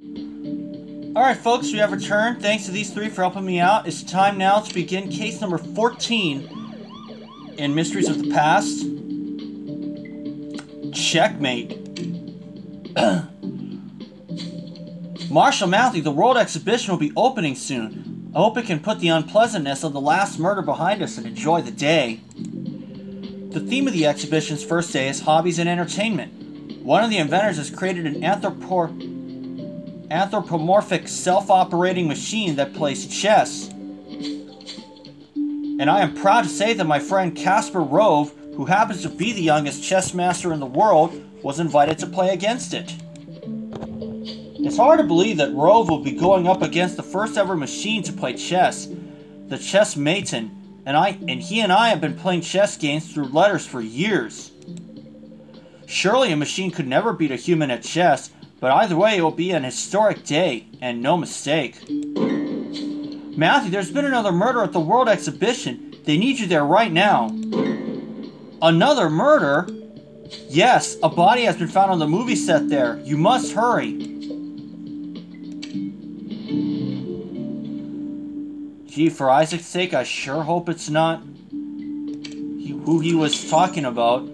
Alright folks, we have returned. Thanks to these three for helping me out. It's time now to begin case number 14 in Mysteries of the Past. Checkmate. Marshall Matthew, the World Exhibition will be opening soon. I hope it can put the unpleasantness of the last murder behind us and enjoy the day. The theme of the exhibition's first day is hobbies and entertainment. One of the inventors has created an anthropomorphic self-operating machine that plays chess. And I am proud to say that my friend Casper Rove, who happens to be the youngest chess master in the world, was invited to play against it. It's hard to believe that Rove will be going up against the first ever machine to play chess, the Checkmate, and he and I have been playing chess games through letters for years. Surely a machine could never beat a human at chess, but either way it will be an historic day, and no mistake. Matthew, there's been another murder at the World Exhibition. They need you there right now. Another murder? Yes, a body has been found on the movie set there. You must hurry. Gee, for Isaac's sake, I sure hope it's not who he was talking about.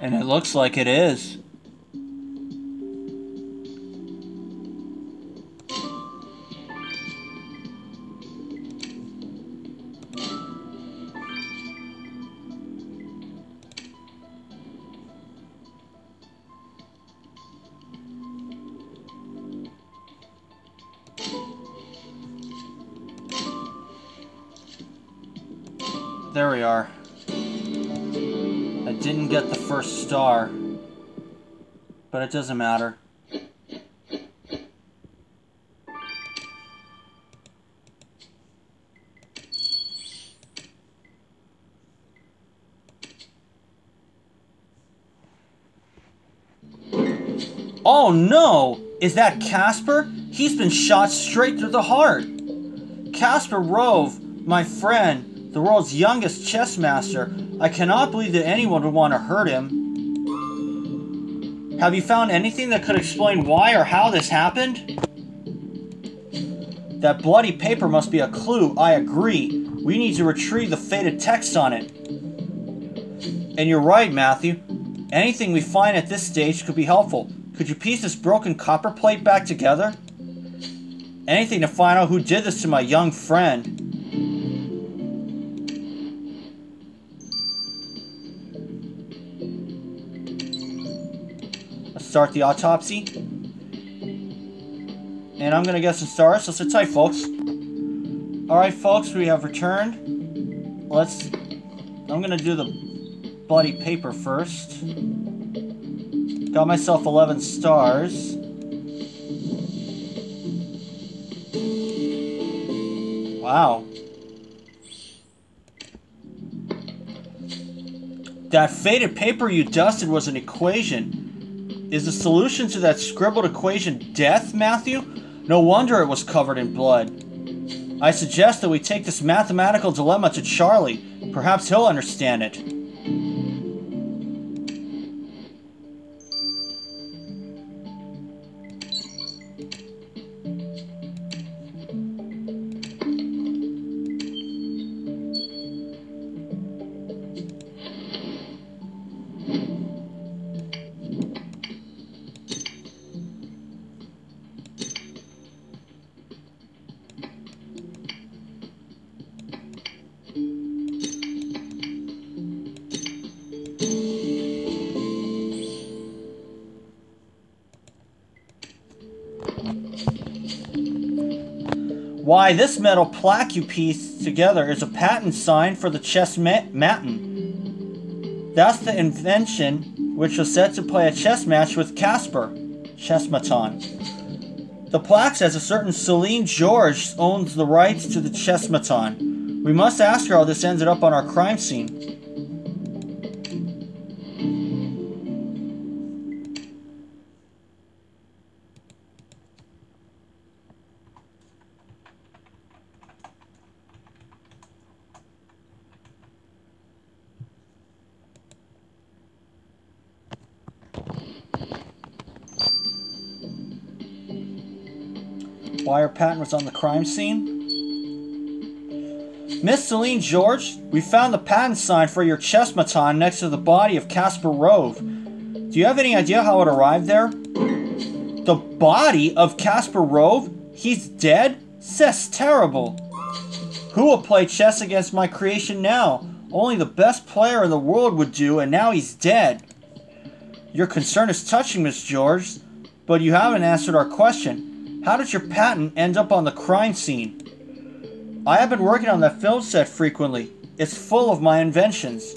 And it looks like it is. There we are. I didn't get the first star, but it doesn't matter. Oh no! Is that Casper? He's been shot straight through the heart. Casper Rove, my friend, the world's youngest chess master. I cannot believe that anyone would want to hurt him. Have you found anything that could explain why or how this happened? That bloody paper must be a clue, I agree. We need to retrieve the faded text on it. And you're right, Matthew. Anything we find at this stage could be helpful. Could you piece this broken copper plate back together? Anything to find out who did this to my young friend. Start the autopsy. And I'm gonna get some stars, so sit tight, folks. Alright, folks, we have returned. I'm gonna do the bloody paper first. Got myself 11 stars. Wow. That faded paper you dusted was an equation. Is the solution to that scribbled equation death, Matthew? No wonder it was covered in blood. I suggest that we take this mathematical dilemma to Charlie. Perhaps he'll understand it. Why, this metal plaque you pieced together is a patent sign for the Checkmate. That's the invention which was set to play a chess match with Casper. Chessmaton. The plaque says a certain Celine George owns the rights to the Chessmaton. We must ask her how this ended up on our crime scene. why her patent was on the crime scene? Miss Celine George, we found the patent sign for your chessmaton next to the body of Casper Rove. Do you have any idea how it arrived there? The body of Casper Rove? He's dead? That's terrible. Who will play chess against my creation now? Only the best player in the world would do, and now he's dead. Your concern is touching, Miss George, but you haven't answered our question. How did your patent end up on the crime scene? I have been working on that film set frequently. It's full of my inventions.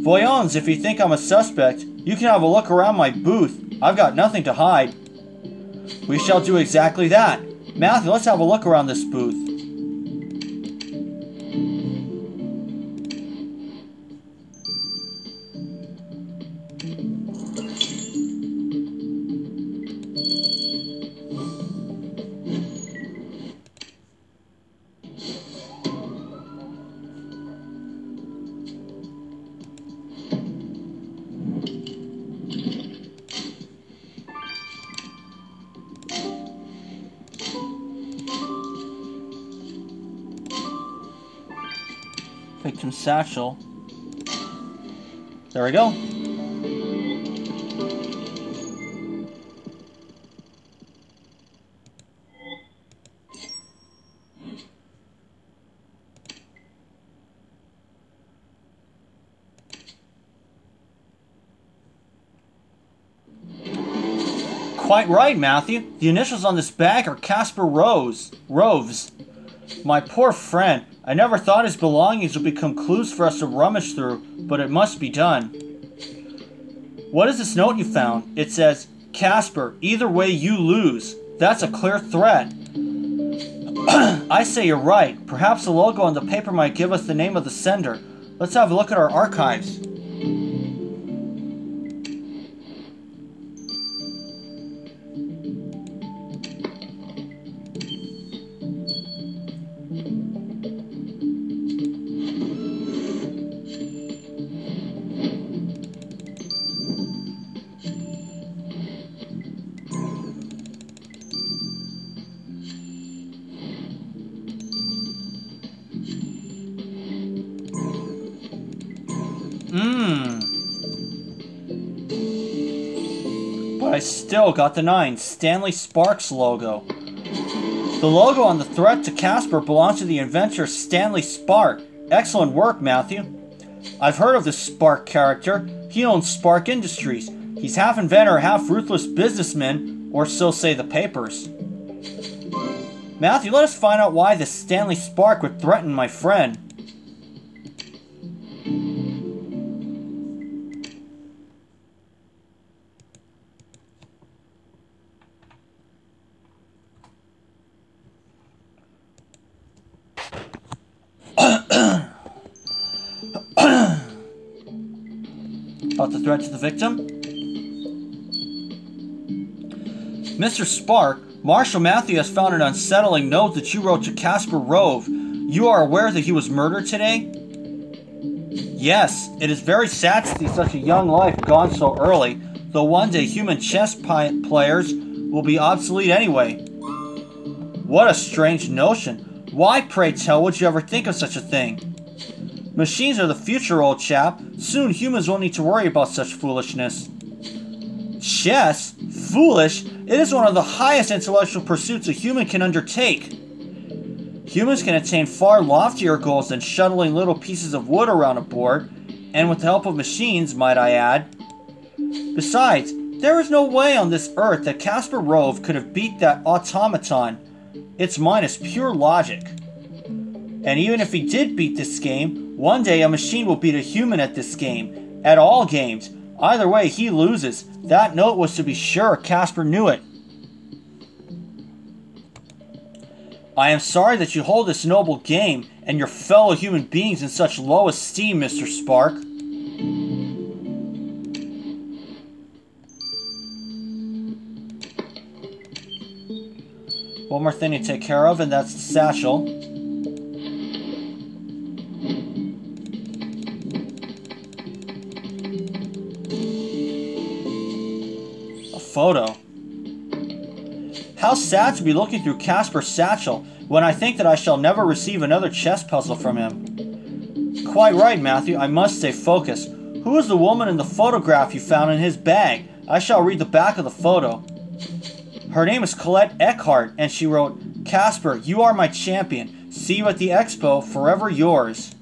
Voyons, if you think I'm a suspect, you can have a look around my booth. I've got nothing to hide. We shall do exactly that. Matthew, let's have a look around this booth. Victim satchel. There we go. Quite right, Matthew. The initials on this bag are Casper Rove's. My poor friend. I never thought his belongings would become clues for us to rummage through, but it must be done. What is this note you found? It says, Casper, either way you lose. That's a clear threat. I say you're right. Perhaps the logo on the paper might give us the name of the sender. Let's have a look at our archives. But I still got the 9 Stanley Sparks logo. The logo on the threat to Casper belongs to the inventor Stanley Spark. Excellent work, Matthew. I've heard of this Spark character. He owns Spark Industries. He's half inventor, half ruthless businessman, or so say the papers. Matthew, let us find out why this Stanley Spark would threaten my friend. About the threat to the victim? Mr. Spark, Marshal Matthew has found an unsettling note that you wrote to Casper Rove. You are aware that he was murdered today? Yes, it is very sad to see such a young life gone so early, though one day human chess players will be obsolete anyway. What a strange notion. Why, pray tell, would you ever think of such a thing? Machines are the future, old chap. Soon humans won't need to worry about such foolishness. Chess? Foolish? It is one of the highest intellectual pursuits a human can undertake. Humans can attain far loftier goals than shuttling little pieces of wood around a board, and with the help of machines, might I add. Besides, there is no way on this earth that Casper Rove could have beat that automaton. Its mind is pure logic. And even if he did beat this game, one day a machine will beat a human at this game. At all games. Either way, he loses. That note was to be sure. Casper knew it. I am sorry that you hold this noble game and your fellow human beings in such low esteem, Mr. Spark. One more thing to take care of, and that's the satchel. Photo. How sad to be looking through Casper's satchel when I think that I shall never receive another chess puzzle from him. Quite right, Matthew. I must stay focused. Who is the woman in the photograph you found in his bag? I shall read the back of the photo. Her name is Colette Eckhart, and she wrote, Casper, you are my champion. See you at the expo. Forever yours.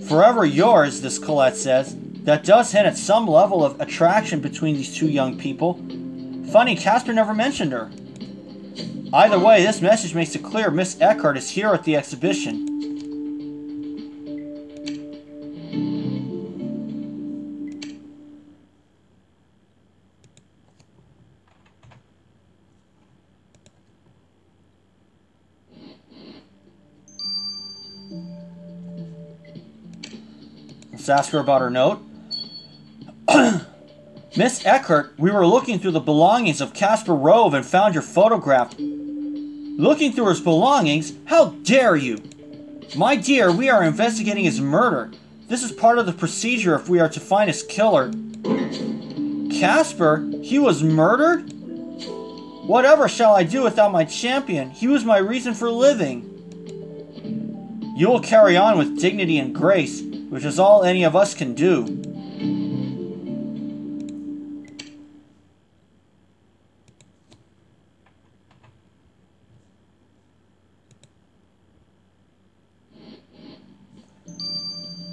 Forever yours, this Colette says. That does hint at some level of attraction between these two young people. Funny, Casper never mentioned her. Either way, this message makes it clear Miss Eckhart is here at the exhibition. Let's ask her about her note. Miss Eckhart, we were looking through the belongings of Casper Rove and found your photograph. Looking through his belongings? How dare you! My dear, we are investigating his murder. This is part of the procedure if we are to find his killer. Casper? He was murdered? Whatever shall I do without my champion? He was my reason for living. You will carry on with dignity and grace, which is all any of us can do.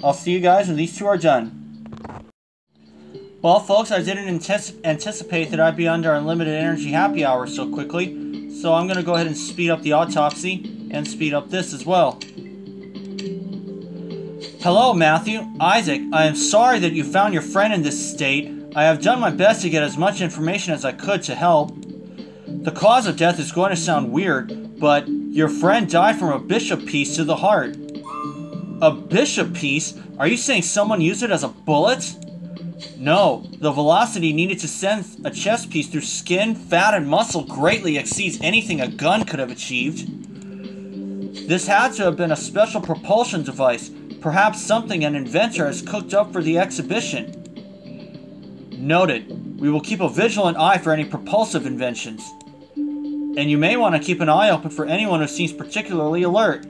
I'll see you guys when these two are done. Well, folks, I didn't anticipate that I'd be under unlimited energy happy hour so quickly, so I'm going to go ahead and speed up the autopsy and speed up this as well. Hello, Matthew. Isaac, I am sorry that you found your friend in this state. I have done my best to get as much information as I could to help. The cause of death is going to sound weird, but your friend died from a bishop piece to the heart. A bishop piece? Are you saying someone used it as a bullet? No, the velocity needed to send a chess piece through skin, fat, and muscle greatly exceeds anything a gun could have achieved. This had to have been a special propulsion device, perhaps something an inventor has cooked up for the exhibition. Noted. We will keep a vigilant eye for any propulsive inventions. And you may want to keep an eye open for anyone who seems particularly alert.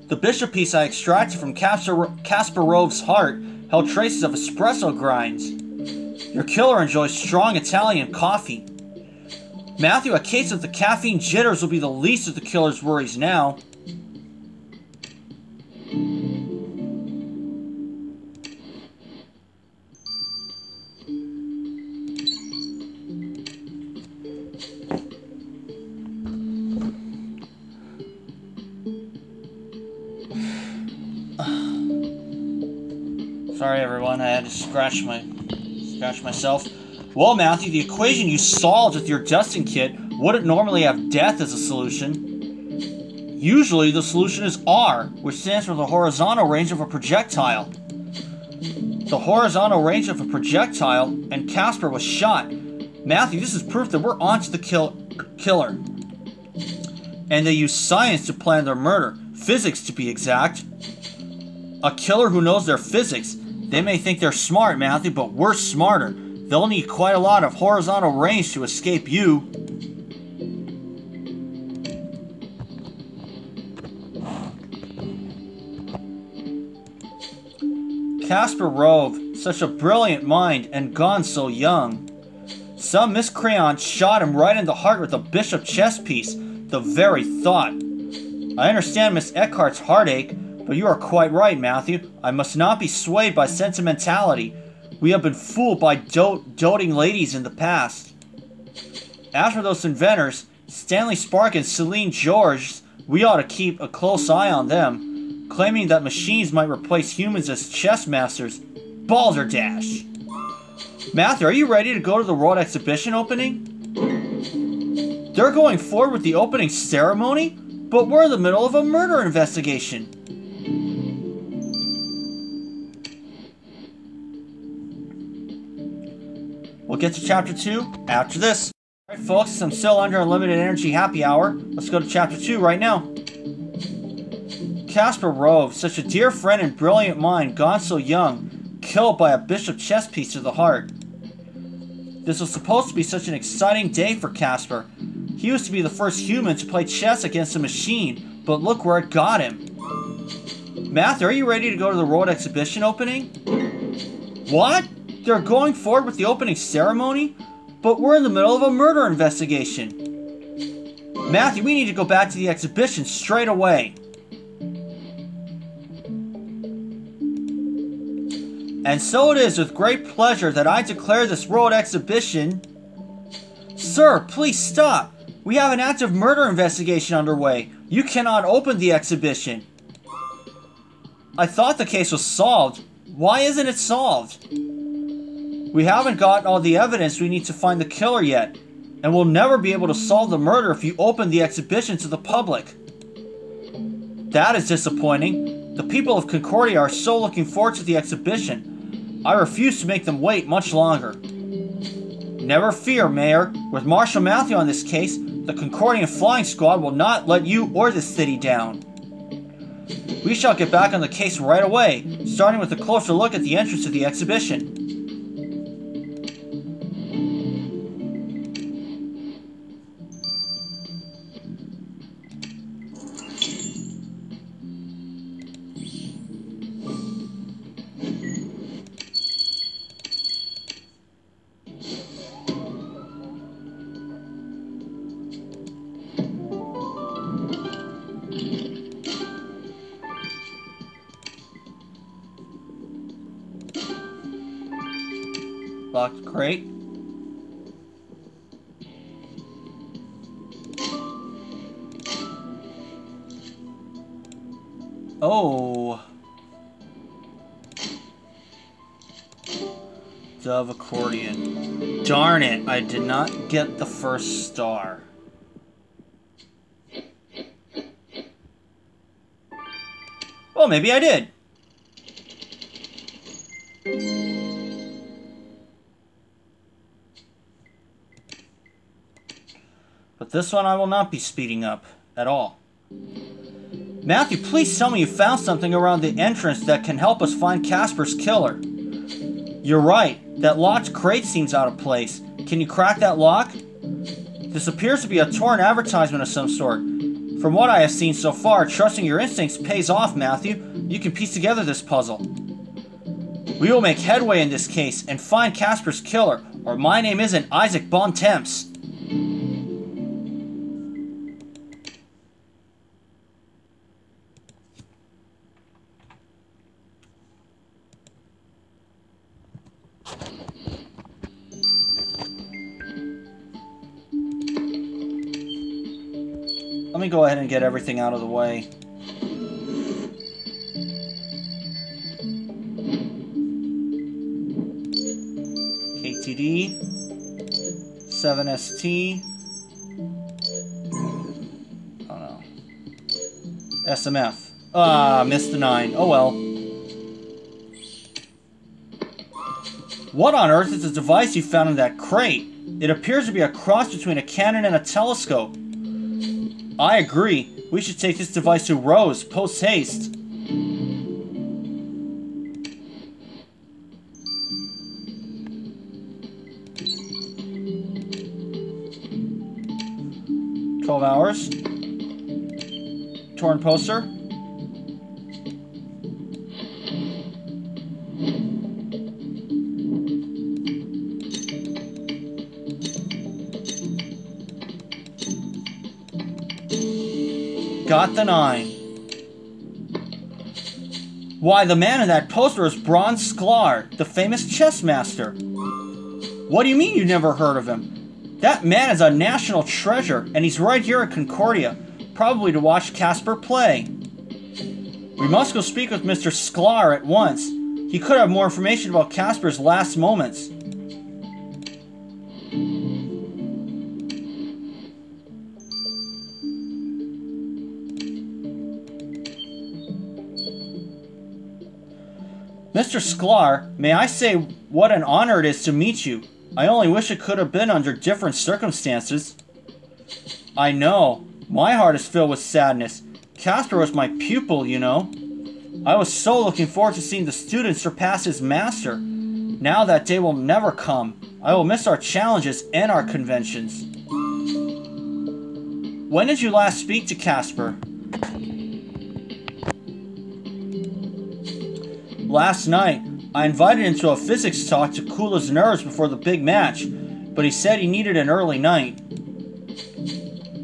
The bishop piece I extracted from Casper Rove's heart held traces of espresso grinds. Your killer enjoys strong Italian coffee. Matthew, a case of the caffeine jitters will be the least of the killer's worries now. Sorry everyone, I had to scratch myself. Well, Matthew, the equation you solved with your dusting kit wouldn't normally have death as a solution. Usually the solution is R, which stands for the horizontal range of a projectile. The horizontal range of a projectile, and Casper was shot. Matthew, this is proof that we're onto the killer. And they use science to plan their murder. Physics, to be exact. A killer who knows their physics. They may think they're smart, Matthew, but we're smarter. They'll need quite a lot of horizontal range to escape you. Casper Rove, such a brilliant mind, and gone so young. Some miscreant shot him right in the heart with a bishop chess piece. The very thought. I understand Miss Eckhart's heartache, but you are quite right, Matthew. I must not be swayed by sentimentality. We have been fooled by doting ladies in the past. As for those inventors, Stanley Spark and Celine Georges, we ought to keep a close eye on them, claiming that machines might replace humans as chess masters. Balderdash! Matthew, are you ready to go to the World Exhibition opening? They're going forward with the opening ceremony? But we're in the middle of a murder investigation. We'll get to Chapter 2 after this. Alright folks, since I'm still under unlimited energy happy hour, let's go to Chapter 2 right now. Casper Rove, such a dear friend and brilliant mind, gone so young, killed by a bishop chess piece to the heart. This was supposed to be such an exciting day for Casper, He used to be the first human to play chess against a machine, but look where it got him. Matthew, are you ready to go to the World Exhibition opening? What? They're going forward with the opening ceremony? But we're in the middle of a murder investigation. Matthew, we need to go back to the exhibition straight away. And so it is with great pleasure that I declare this World Exhibition... Sir, please stop! We have an active murder investigation underway. You cannot open the exhibition. I thought the case was solved. Why isn't it solved? We haven't gotten all the evidence we need to find the killer yet, and we'll never be able to solve the murder if you open the exhibition to the public. That is disappointing. The people of Concordia are so looking forward to the exhibition. I refuse to make them wait much longer. Never fear, Mayor. With Marshal Matthew on this case, the Concordian Flying Squad will not let you or the city down. We shall get back on the case right away, starting with a closer look at the entrance to the exhibition. Locked crate. Oh. Dove accordion. Darn it, I did not get the first star. Well, maybe I did. But this one I will not be speeding up at all. Matthew, please tell me you found something around the entrance that can help us find Casper's killer. You're right. That locked crate seems out of place. Can you crack that lock? This appears to be a torn advertisement of some sort. From what I have seen so far, trusting your instincts pays off, Matthew. You can piece together this puzzle. We will make headway in this case and find Casper's killer, or my name isn't Isaac Bontemps. Let me go ahead and get everything out of the way. KTD, 7ST, oh no, SMF. Ah, missed the 9. Oh well. What on earth is the device you found in that crate? It appears to be a cross between a cannon and a telescope. I agree. We should take this device to Rose, post-haste. $12. Torn poster. Got the 9. Why, the man in that poster is Bron Sklar, the famous chess master. What do you mean you never heard of him? That man is a national treasure, and he's right here in Concordia, probably to watch Casper play. We must go speak with Mr. Sklar at once. He could have more information about Casper's last moments. Mr. Sklar, may I say what an honor it is to meet you. I only wish it could have been under different circumstances. I know. My heart is filled with sadness. Casper was my pupil, you know. I was so looking forward to seeing the student surpass his master. Now that day will never come. I will miss our challenges and our conventions. When did you last speak to Casper? Last night. I invited him to a physics talk to cool his nerves before the big match, but he said he needed an early night.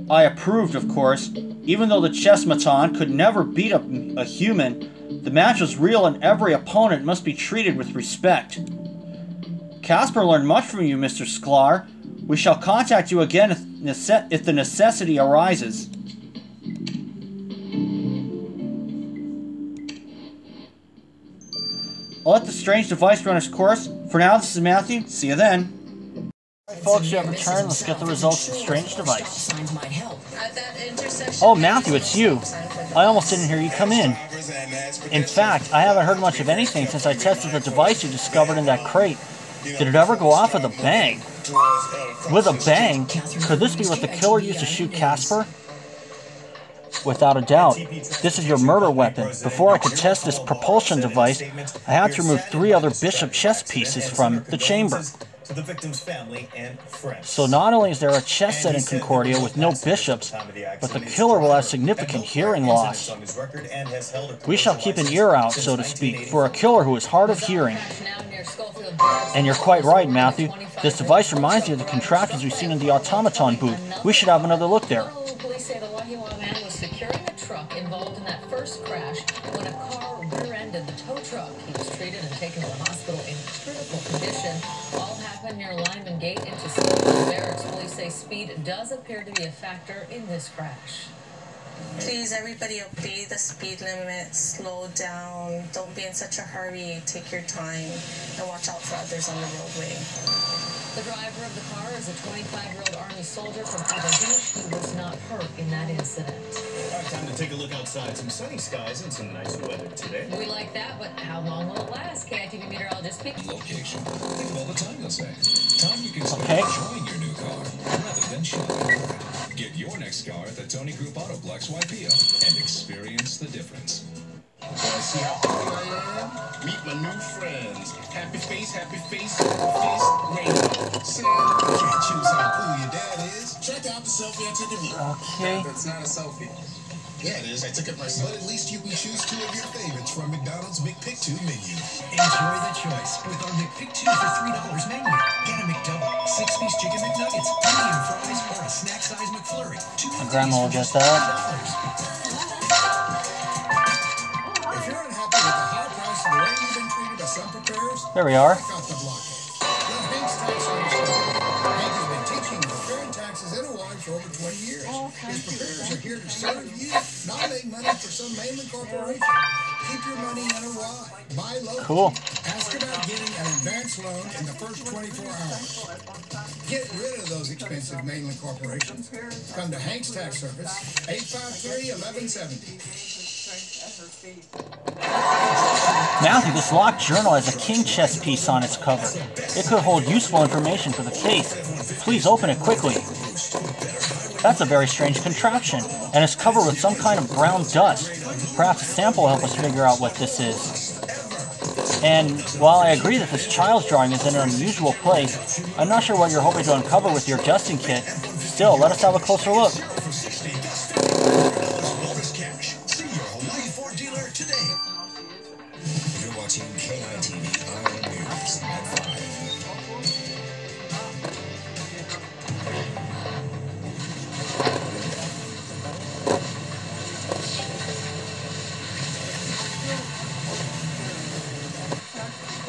I approved, of course. Even though the chessmaton could never beat a human, the match was real and every opponent must be treated with respect. Casper learned much from you, Mr. Sklar. We shall contact you again if the necessity arises. I'll let the strange device run its course. For now, this is Matthew. See you then. Alright, folks, you have returned. Let's get the results of the strange device. Oh, Matthew, it's you. I almost didn't hear you come in. In fact, I haven't heard much of anything since I tested the device you discovered in that crate. Did it ever go off with a bang? With a bang? Could this be what the killer used to shoot Casper? Without a doubt. This is your murder weapon. Before I could test this propulsion device, I had to remove 3 other bishop chess pieces from the chamber. So not only is there a chess set in Concordia with no bishops, but the killer will have significant hearing loss. We shall keep an ear out, so to speak, for a killer who is hard of hearing. And you're quite right, Matthew. This device reminds me of the contraptions we've seen in the automaton booth. We should have another look there. Involved in that first crash when a car rear-ended the tow truck. He was treated and taken to the hospital in critical condition. All happened near Lyman Gate into Stevens Barracks. Police say speed does appear to be a factor in this crash. Please, everybody, obey the speed limit, slow down, don't be in such a hurry, take your time, and watch out for others on the roadway. The driver of the car is a 25-year-old Army soldier from Aberdeen. He was not hurt in that incident. All right, time to take a look outside. Some sunny skies and some nice weather today. We like that, but how long will it last? KITV meteorologist speak. Location. Think of all the time you'll save. Time you can spend enjoying your new car rather than shopping for it. Get your next car at the Tony Group Autoplex YPO and experience the difference. Want to see how cool I am? Meet my new friends. Happy face, fist, rainbow. Sam, you can't choose how cool your dad is. Check out the selfie I took of you. Okay. That's not a selfie. Yeah, it is. I took it myself. But at least you can choose 2 of your favorites from McDonald's McPick 2 menu. Enjoy the choice with our McPick 2 for $3 menu. Get a McDouble, 6-piece chicken McNuggets, medium fries, or a snack-size McFlurry. My grandma will get that. If you're unhappy with the high price and the way you've been treated by some preparers, There we are. check out the blockhead. The Hank's Tax Service. Hank has been teaching preparing taxes in Hawaii for over 20 years. His preparers are here to serve you, not make money for some mainland corporation. Keep your money in Hawaii. Buy local. Cool. Ask about getting an advance loan in the first 24 hours. Get rid of those expensive mainland corporations. Come to Hank's Tax Service, 853-1170. Matthew, this locked journal has a king chess piece on its cover. It could hold useful information for the case. Please open it quickly. That's a very strange contraption, and it's covered with some kind of brown dust. Perhaps a sample will help us figure out what this is. And while I agree that this child's drawing is in an unusual place, I'm not sure what you're hoping to uncover with your dusting kit. Still, let us have a closer look. You're watching KITV Island News at 5.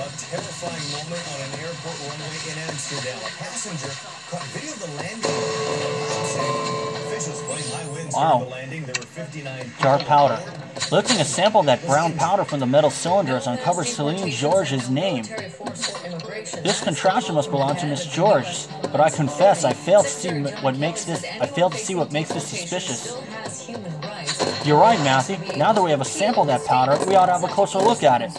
A terrifying moment on an airport runway in Amsterdam. A passenger caught video of the landing. Officials claim high winds during the landing. There were 59 Jar powder. Lifting a sample of that brown powder from the metal cylinders uncovers Celine George's name. This contraption must belong to Miss George, but I confess I failed to see what makes this suspicious. You're right, Matthew. Now that we have a sample of that powder, we ought to have a closer look at it.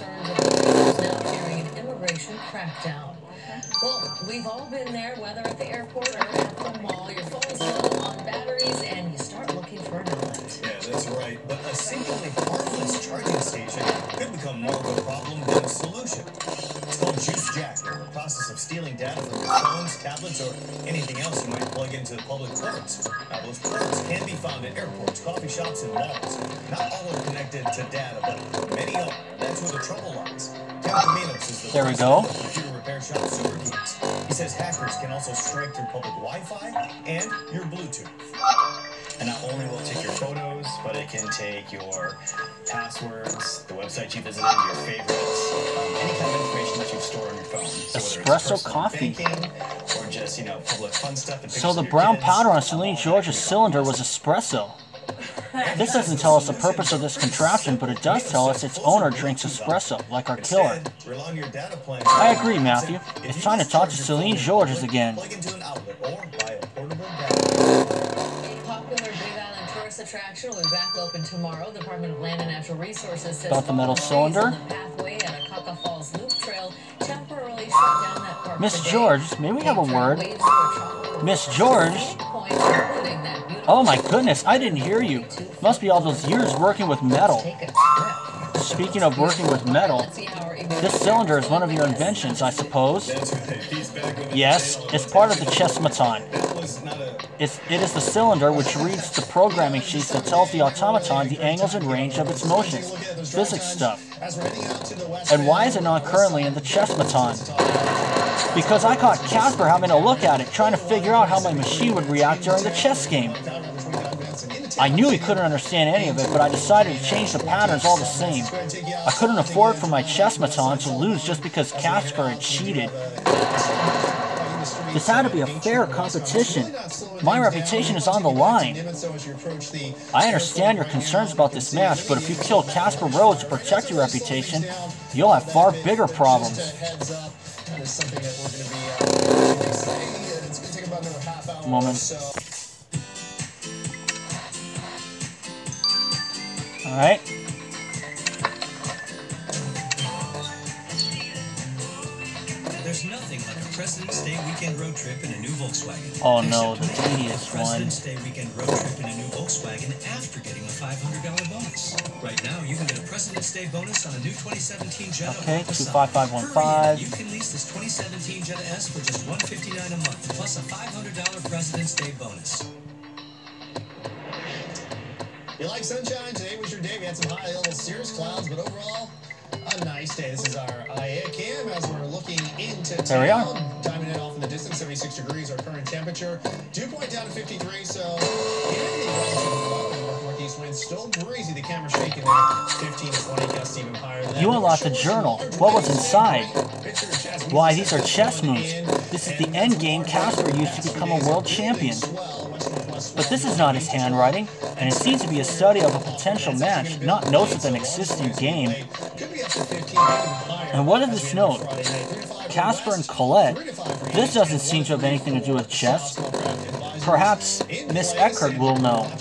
Well, we've all been there, whether at the airport or at the mall. Your phone's low on batteries, and you start looking for an outlet. Yeah, that's right. But a seemingly charging station could become more of a problem than a solution. It's called Juice Jack. process of stealing data from your phones, tablets, or anything else you might plug into public ports. Now, those ports can be found at airports, coffee shops, and malls. Not all are connected to data, but many are. That's where the trouble lies. Is the there we go. computer repair shop Super Geeks. He says hackers can also strike through public Wi-Fi and your Bluetooth. And not only will it take your photos, but it can take your passwords, the website you visited, your favorites, any kind of information that you've stored on your phone. So Espresso coffee. Banking, or just, you know, public fun stuff. And So the brown powder on Celine George's cylinder was espresso. This doesn't tell us the purpose of this contraption, but it does tell us its owner drinks espresso, like our killer. I agree, Matthew. It's time to talk to Celine George's again. Attraction will be back open tomorrow. The Department of Land and Natural Resources says about the metal cylinder. On the pathway at Akaka Falls Loop Trail temporarily shut down that park. Miss George, may we have a word? Miss George? Oh my goodness, I didn't hear you. Must be all those years working with metal. Speaking of working with metal, this cylinder is one of your inventions, I suppose. Yes, it's part of the Checkmate. It is the cylinder which reads the programming sheets that tells the automaton the angles and range of its motions. Physics stuff. And why is it not currently in the Checkmate? Because I caught Casper having a look at it, trying to figure out how my machine would react during the chess game. I knew he couldn't understand any of it, but I decided to change the patterns all the same. I couldn't afford for my Checkmate to lose just because Casper had cheated. This had to be a fair competition. My reputation is on the line. I understand your concerns about this match, but if you kill Casper Rhodes to protect your reputation, you'll have far bigger problems. Moment. Alright. There's nothing like a President's Day weekend road trip in a new Volkswagen. Oh no, the tedious one. President's Day weekend road trip in a new Volkswagen after getting a $500 bonus. Right now, you can get a President's Day bonus on a new 2017 Jetta. Okay, 25515. You can lease this 2017 Jetta S for just $159 a month, plus a $500 President's Day bonus. You like sunshine? Today was your day. We had some high-level cirrus clouds, but overall, a nice day. This is our IA cam as we're looking into town. There we are. Timing it off in the distance, 76 degrees, our current temperature. Dew point down to 53, so northeast winds still breezy. The camera's shaking there. 15 to 20 gusts even higher than that. You unlocked the journal. What was inside? Why, these are chess moves. This is the end game Casper used to become a world champion. But this is not his handwriting, and it seems to be a study of a potential match, not notes of an existing game. And what is this note? Casper and Colette? This doesn't seem to have anything to do with chess. Perhaps Miss Eckert will know.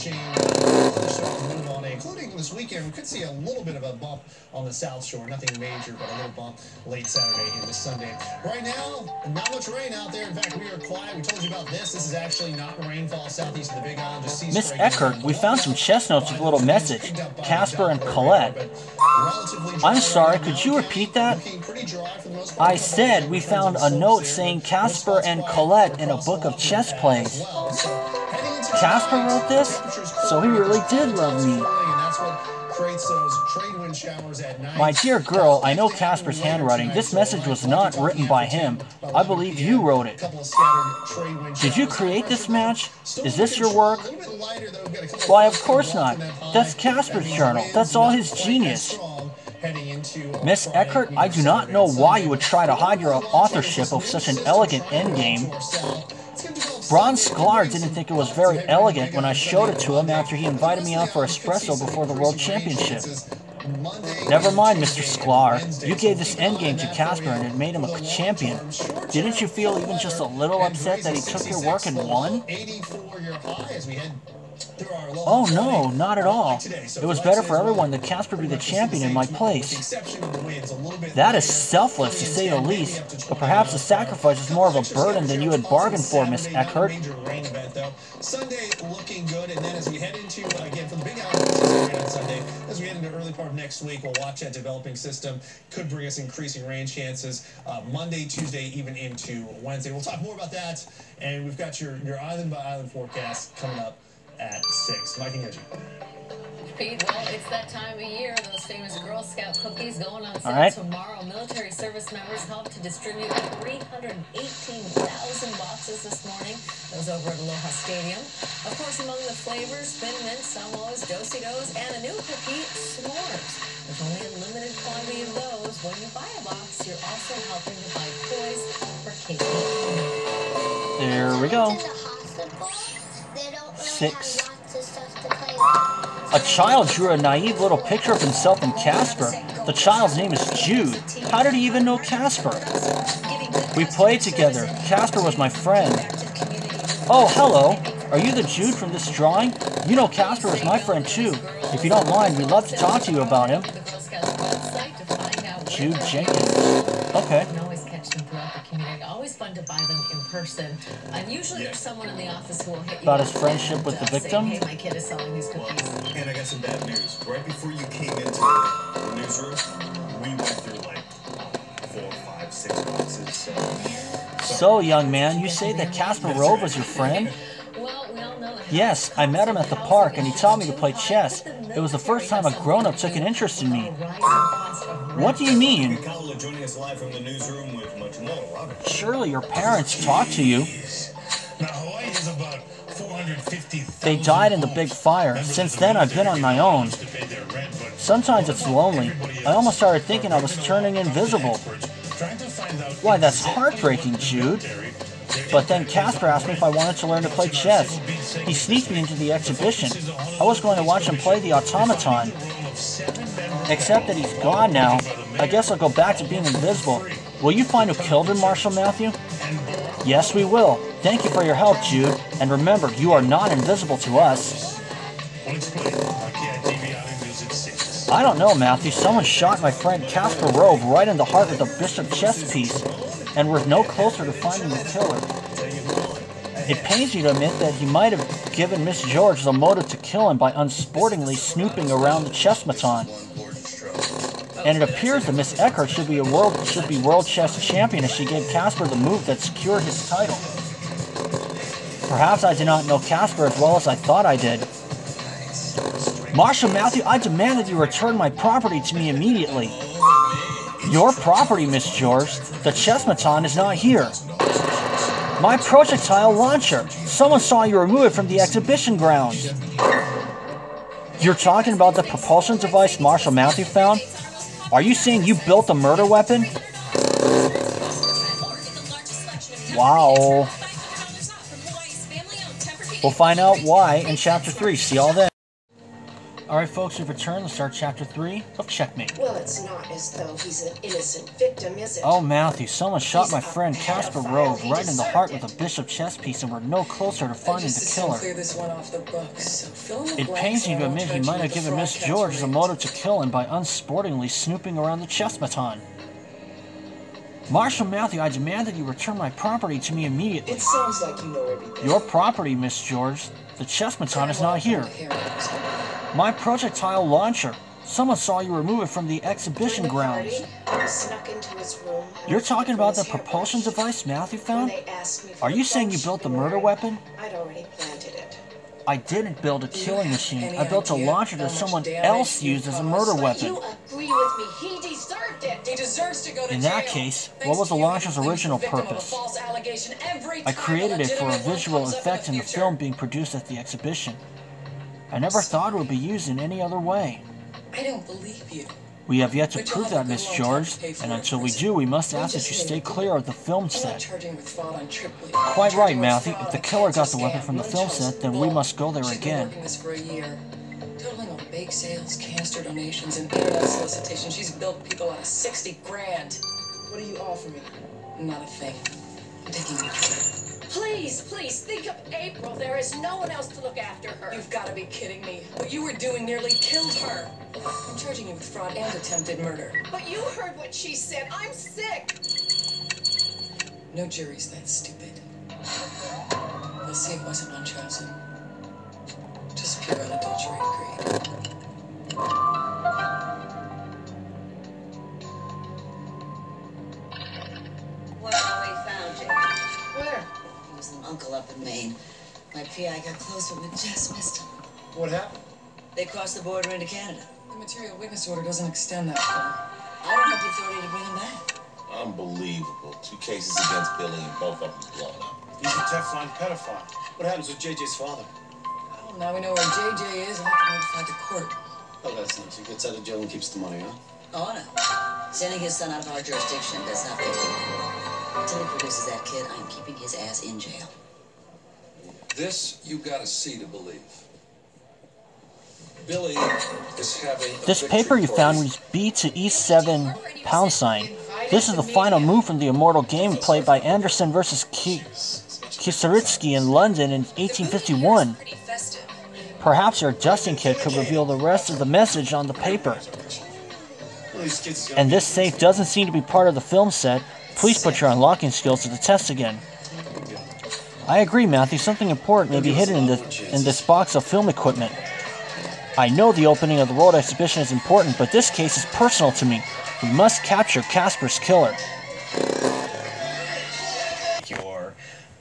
This weekend, we could see a little bit of a bump on the South Shore. Nothing major, but a little bump late Saturday into Sunday. Right now, not much rain out there. In fact, we are quiet. We told you about this. This is actually not rainfall southeast of the Big Island. Just Miss Eckert, we found some chess notes with a little message. Casper and Colette. I'm sorry, could you repeat that? I said we found a note saying Casper and Colette in a book of chess plays. Casper wrote this? So he really did love me. My dear girl, I know Casper's handwriting. This message was not written by him. I believe you wrote it. Did you create this match? Is this your work? Why, of course not. That's Casper's journal. That's all his genius. Miss Eckert, I do not know why you would try to hide your authorship of such an elegant endgame. Bronze Sklar didn't think it was very elegant when I showed it to him after he invited me out for espresso before the World Championship. Never mind, Mr. Sklar. You gave this endgame to Casper and it made him a champion. Didn't you feel even just a little upset that he took your work and won? Oh no, not at all. It was better for everyone that Casper be the champion in my place. That is selfless, to say the least, but perhaps the sacrifice is more of a burden than you had bargained for, Miss Eckert. Sunday looking good, and then as we head into, again, from the Big Island, Sunday. As we get into early part of next week, we'll watch that developing system. Could bring us increasing rain chances Monday, Tuesday, even into Wednesday. We'll talk more about that. And we've got your island by island forecast coming up at 6. Mike and Reggie. Pete, well, it's that time of year. Those famous Girl Scout cookies going on sale tomorrow. Military service members helped to distribute 318,000 boxes this morning. Those over at Aloha Stadium. Of course, among the flavors, Thin Mint, Samoas, Do-si-dos, and a new cookie, s'mores. There's only a limited quantity of those. When you buy a box, you're also helping to buy toys for Casey. There we go. 6. A child drew a naive little picture of himself and Casper. The child's name is Jude. How did he even know Casper? We played together. Casper was my friend. Oh, hello. Are you the Jude from this drawing? You know Casper is my friend too. If you don't mind, we'd love to talk to you about him. Jude Jenkins. Okay. You can always catch them throughout the community. Always fun to buy them in person. And usually there's someone in the office who will hit you about his friendship with the victim. Saying, hey, my kid is selling these cookies. And I got some bad news. Right before you came into the newsroom, we went through like 4, 5, 6 boxes. So, young man, you say that Casper Rove was your friend? Well, we all know that. Yes, I met him at the park and he taught me to play chess. It was the first time a grown-up took an interest in me. What do you mean? Surely your parents talked to you. They died in the big fire. Since then, I've been on my own. Sometimes it's lonely. I almost started thinking I was turning invisible. Why, that's heartbreaking, Jude. But then Casper asked me if I wanted to learn to play chess. He sneaked me into the exhibition. I was going to watch him play the automaton. Except that he's gone now. I guess I'll go back to being invisible. Will you find who killed him, Marshal Matthew? Yes, we will. Thank you for your help, Jude. And remember, you are not invisible to us. I don't know, Matthew. Someone shot my friend Casper Rove right in the heart with a bishop chess piece. And we're no closer to finding the killer. It pains me to admit that he might have given Miss George the motive to kill him by unsportingly snooping around the chessmaton. And it appears that Miss Eckhart should be world chess champion as she gave Casper the move that secured his title. Perhaps I did not know Casper as well as I thought I did. Marshal Matthew, I demand that you return my property to me immediately. Your property, Miss George. The chessmaton is not here. My projectile launcher. Someone saw you remove it from the exhibition grounds. You're talking about the propulsion device Marshal Matthew found? Are you saying you built the murder weapon? Wow. We'll find out why in Chapter 3. See y'all then. Alright folks, we've returned to start Chapter 3 of Checkmate. Well, it's not as though he's an innocent victim, is it? Oh, Matthew, someone shot my friend Casper Rove right in the heart with a bishop chess piece and we're no closer to finding the killer. It pains me to admit he might have given Miss George the motive to kill him by unsportingly snooping around the chessmaton. Marshal Matthew, I demand that you return my property to me immediately. It sounds like you know everything. Your property, Miss George. The chessmaton is not here. My projectile launcher. Someone saw you remove it from the exhibition grounds. You're talking about the propulsion device Matthew found? Are you saying you built the murder weapon? I'd already planted it. I didn't build a killing machine. I built a launcher that someone else used as a murder weapon. You agree with me. He deserved it. He deserves to go to jail. In that case, what was the launcher's original purpose? I created it for a visual effect in the film being produced at the exhibition. I never thought it would be used in any other way. I don't believe you. We have yet to prove that, Miss George, and until we do, we must ask that you stay clear of the film set. Quite right, Matthew. If the killer got the weapon from the film set, then we must go there again. Totaling on bake sales, canister donations, and internet solicitations, she's built people out of 60 grand. What do you offer me? Not a thing. I'm taking you to Please, please, think of April. There is no one else to look after her. You've got to be kidding me. What you were doing nearly killed her. I'm charging you with fraud and attempted murder. But you heard what she said. I'm sick. No jury's that stupid. They'll say it wasn't unchosen. Just pure unadulterated greed. My PI got close, but we just missed him. What happened? They crossed the border into Canada. The material witness order doesn't extend that far. I don't have the authority to bring him back. Unbelievable. 2 cases against Billy and both of them blown up. He's a Teflon pedophile. What happens with JJ's father? Well, now we know where JJ is. I'll have to notify the court. Oh, that's nice. He gets out of jail and keeps the money, huh? Oh, no. Sending his son out of our jurisdiction does not make him. Until he produces that kid, I'm keeping his ass in jail. This you gotta see to believe. Billy is having This paper you found was B to E7 #. This is the final move from the immortal game played by Anderson versus Kisaritsky in London in 1851. Perhaps your adjusting kit could reveal the rest of the message on the paper. And this safe doesn't seem to be part of the film set. Please put your unlocking skills to the test again. I agree, Matthew. Something important may be hidden in this box of film equipment. I know the opening of the World Exhibition is important, but this case is personal to me. We must capture Casper's killer. Your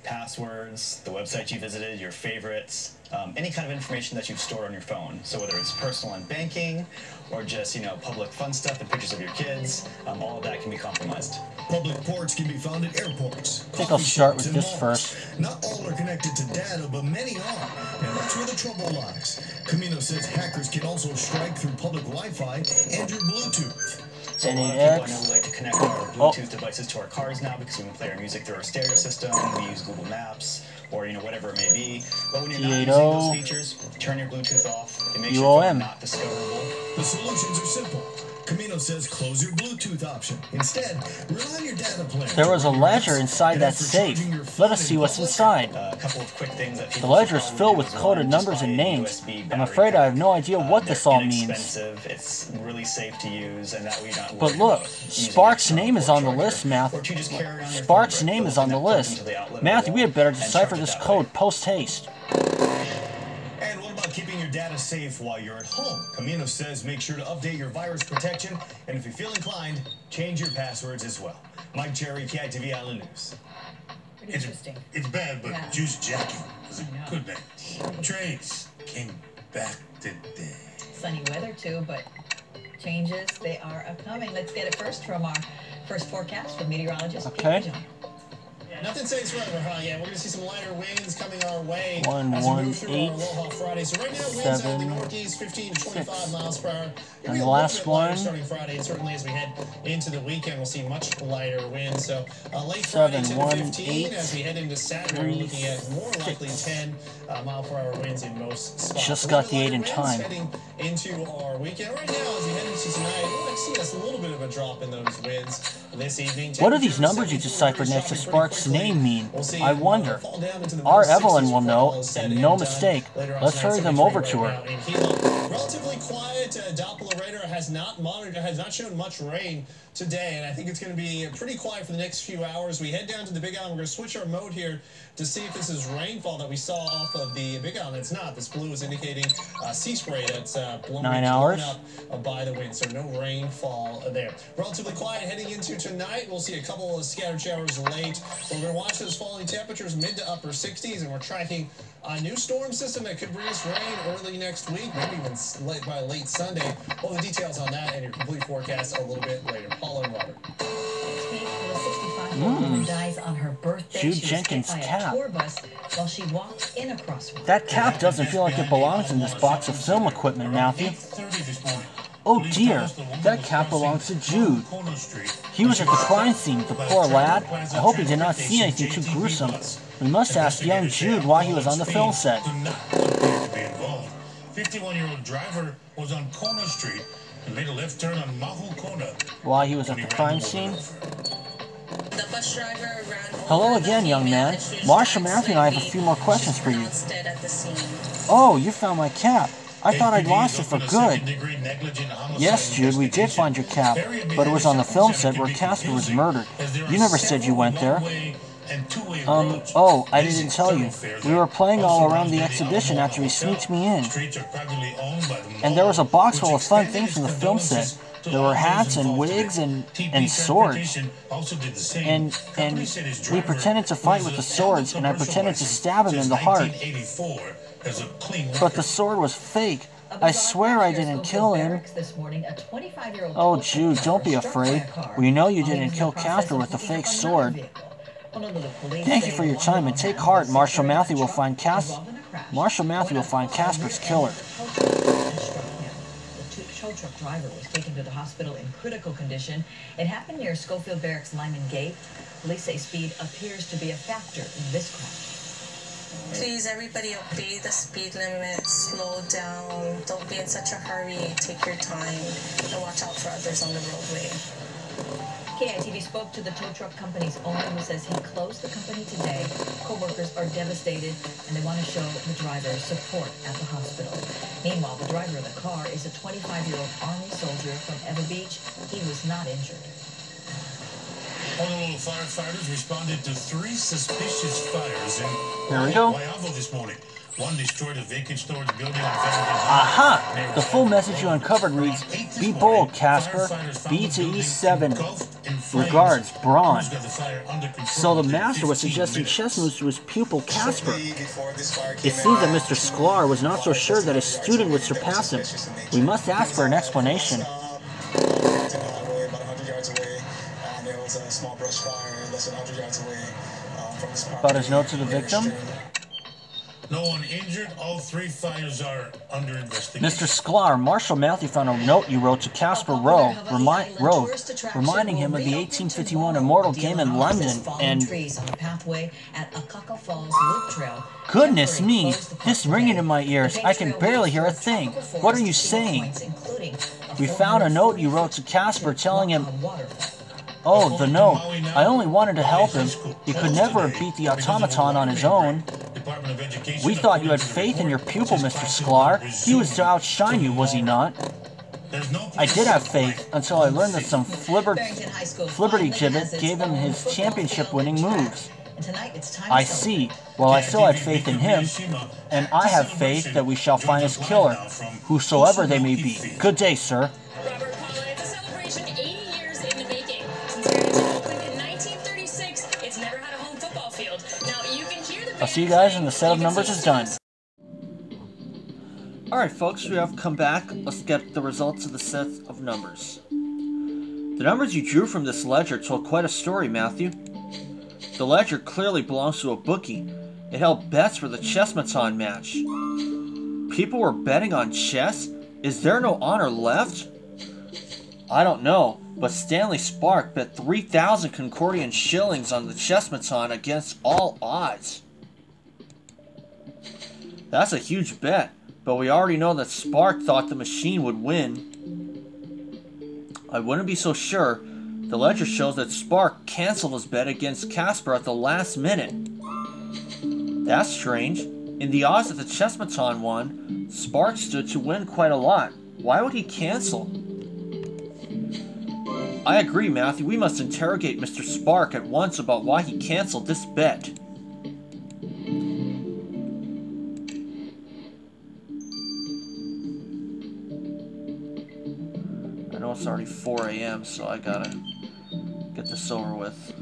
passwords, the website you visited, your favorites, any kind of information that you've stored on your phone. So whether it's personal and banking, or just, you know, public fun stuff, the pictures of your kids, all of that can be compromised. Public ports can be found at airports. I think I'll start with this first. Not all are connected to data, but many are. And that's where the trouble lies. Camino says hackers can also strike through public Wi-Fi and your Bluetooth. So a lot of people I know we like to connect our Bluetooth devices to our cars now because we can play our music through our stereo system, we use Google Maps, or, you know, whatever it may be. But when you're not using those features, turn your Bluetooth off. It makes your phone not discoverable. The solutions are simple. Camino says close your Bluetooth option. Instead, rely on your data plan. There was a ledger inside that safe. Let us see what's inside. A couple of quick things that The ledger is filled with coded numbers and names. I'm afraid I have no idea what this all means. It's really safe to use, and that way you're not But look, Spark's name is on the list, Matthew. Spark's name is on the list. Matthew, we had better decipher this code post-haste. And what about keeping your data safe while you're at home? Camino says make sure to update your virus protection, and if you feel inclined, change your passwords as well. Mike Cherry, KITV Island News. Interesting. It's bad, but Juice Jackie is a good name. Trains came back today. Sunny weather too, but changes, they are upcoming. Let's get it first from our first forecast from meteorologist. Okay. Nothing stays forever, huh? Yeah, we're going to see some lighter winds coming our way as we 1, move through 8, our Aloha Friday. So right now, winds out of the northeast, 15 to 25 miles per hour. And the last one, starting Friday, and certainly as we head into the weekend, we'll see much lighter winds. So late Friday, 10 to 15. As we head into Saturday, we're looking at more likely 10 mile per hour winds in most spots. Just got the 8 in time. Heading into our weekend. Right now, as we head into tonight, we'll see a little bit of a drop in those winds this evening. What do these numbers you deciphered next to Spark's name mean? I wonder. Our Evelyn will know, and no mistake. Let's hurry them over to her. Relatively quiet. Doppler radar has not shown much rain today, and I think it's going to be pretty quiet for the next few hours. We head down to the Big Island. We're going to switch our mode here to see if this is rainfall that we saw off of the Big Island. It's not. This blue is indicating sea spray that's blown up by the wind, so no rainfall there. Relatively quiet heading into tonight. We'll see a couple of scattered showers late. We're going to watch those falling temperatures, mid to upper 60s, and we're tracking a new storm system that could bring us rain early next week, maybe even by late Sunday. All the details on that and your complete forecast a little bit later. Paula and Robert. Woman dies on her birthday. Jude She was Jenkins' hit by cap. a tour bus while she walked in a crosswalk. That cap doesn't feel like it belongs in this box of film equipment, Matthew. Oh dear, that cap belongs to Jude. He was at the crime scene, the poor lad. I hope he did not see anything too gruesome. We must ask young Jude why he was on the film set. 51-year-old driver was on Kona Street and made a left turn on Mahu Kona. While he was at the crime scene? The bus driver ran Hello again, young man. Marsha, Matthew and I have a few more questions for you. Oh, you found my cap. I thought I'd lost it for good. Yes, Jude, we did find your cap, but it was on the film set where Casper was murdered. You never said you went there. Oh, I didn't tell you. We were playing all around the exhibition after he sneaked me in. And there was a box full of fun things from the film set. There were hats and wigs and swords. And we pretended to fight with the swords, and I pretended to stab him in the heart. But the sword was fake. I swear I didn't kill him. Oh, Jude, don't be afraid. We know you didn't kill Casper with the fake sword. Thank you for your time, and take heart. Marshal Matthew will find Casper's killer. Tow truck driver was taken to the hospital in critical condition. It happened near Schofield Barracks Lyman Gate. Police say speed appears to be a factor in this crash. Please, everybody, obey the speed limit. Slow down. Don't be in such a hurry. Take your time and watch out for others on the roadway. KITV spoke to the tow truck company's owner, who says he closed the company today. Co-workers are devastated, and they want to show the driver support at the hospital. Meanwhile, the driver of the car is a 25-year-old Army soldier from Ever Beach. He was not injured. Honolulu firefighters responded to 3 suspicious fires in Waiavo this morning. One destroyed a vacant storage building on Aha! The full message you uncovered reads, "Be bold, Casper. B to E7. Regards, Braun." So the master was suggesting chess moves to his pupil, Casper. It seems that Mr. Sklar was not so sure that his student would surpass him. We must ask for an explanation. About his note to the victim? No one injured. All 3 fires are under investigation. Mr. Sklar, Marshal Matthew found a note you wrote to Casper Rove, reminding him of the 1851 Immortal game in London, and... Goodness me, this ringing in my ears, I can barely hear a thing. What are you saying? We found a note you wrote to Casper telling him... Oh, the note. I only wanted to help him. He could never have beat the automaton on his own. We thought you had faith in your pupil, Mr. Sklar. He was to outshine you, was he not? I did have faith, until I learned that some flibbertigibbet gave him his championship-winning moves. I see. Well, I still had faith in him, and I have faith that we shall find his killer, whosoever they may be. Good day, sir. I'll see you guys when the set of numbers is done. Alright folks, we have come back. Let's get the results of the set of numbers. The numbers you drew from this ledger told quite a story, Matthew. The ledger clearly belongs to a bookie. It held bets for the Chessmaton match. People were betting on chess? Is there no honor left? I don't know, but Stanley Spark bet 3,000 Concordian shillings on the Chessmaton against all odds. That's a huge bet, but we already know that Spark thought the machine would win. I wouldn't be so sure. The ledger shows that Spark canceled his bet against Casper at the last minute. That's strange. In the odds that the Chessmaton won, Spark stood to win quite a lot. Why would he cancel? I agree, Matthew. We must interrogate Mr. Spark at once about why he canceled this bet. I know it's already 4 a.m., so I gotta get this over with.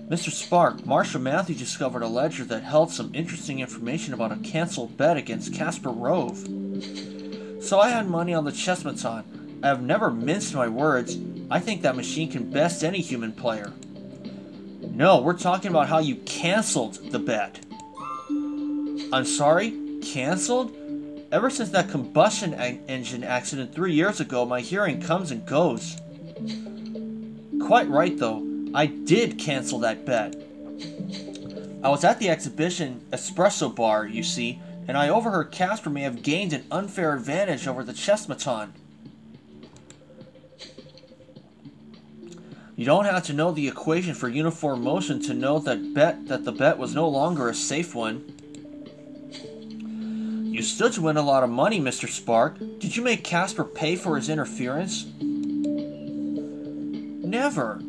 Mr. Spark, Marshal Matthew discovered a ledger that held some interesting information about a canceled bet against Casper Rove. So I had money on the Chessmaton. I have never minced my words. I think that machine can best any human player. No, we're talking about how you canceled the bet. I'm sorry? Canceled? Ever since that combustion engine accident 3 years ago, my hearing comes and goes. Quite right, though. I did cancel that bet. I was at the exhibition espresso bar, you see, and I overheard Casper may have gained an unfair advantage over the Chessmaton. You don't have to know the equation for uniform motion to know that the bet was no longer a safe one. You stood to win a lot of money, Mr. Spark. Did you make Casper pay for his interference? Never.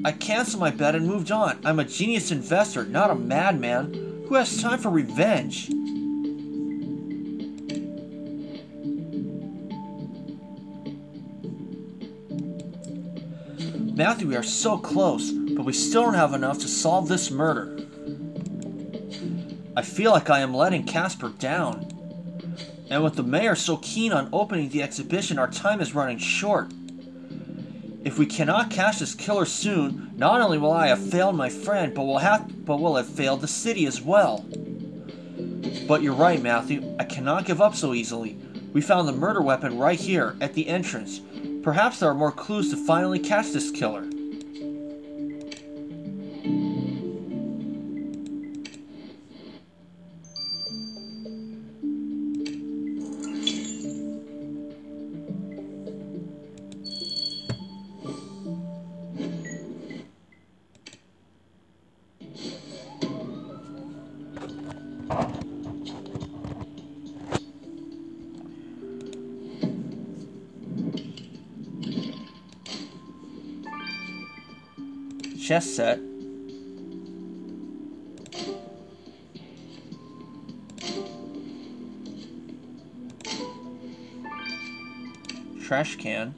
I canceled my bet and moved on. I'm a genius investor, not a madman. Who has time for revenge? Matthew, we are so close, but we still don't have enough to solve this murder. I feel like I am letting Casper down. And with the mayor so keen on opening the exhibition, our time is running short. If we cannot catch this killer soon, not only will I have failed my friend, but will have failed the city as well. But you're right, Matthew. I cannot give up so easily. We found the murder weapon right here, at the entrance. Perhaps there are more clues to finally catch this killer. Chess set. Trash can.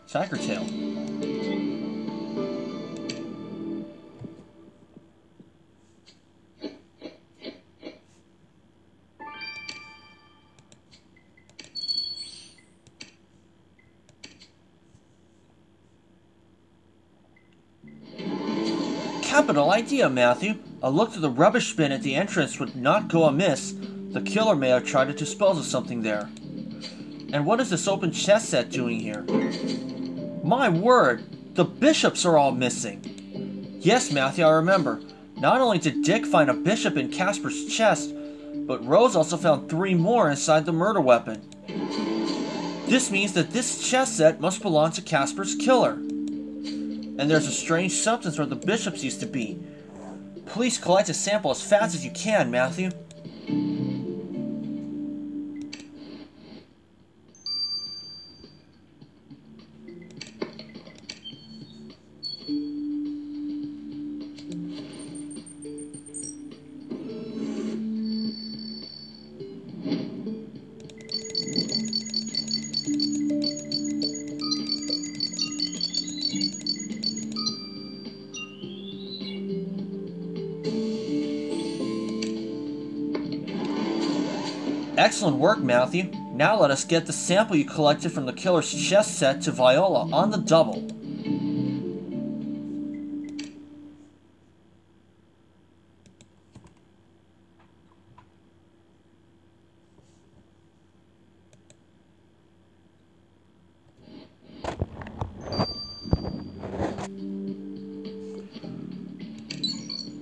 Tiger tail. Capital idea, Matthew. A look through the rubbish bin at the entrance would not go amiss. The killer may have tried to dispose of something there. And what is this open chess set doing here? My word! The bishops are all missing! Yes, Matthew, I remember. Not only did Dick find a bishop in Casper's chest, but Rose also found 3 more inside the murder weapon. This means that this chess set must belong to Casper's killer. And there's a strange substance where the bishops used to be. Please collect a sample as fast as you can, Matthew. Excellent work, Matthew. Now let us get the sample you collected from the killer's chess set to Viola on the double.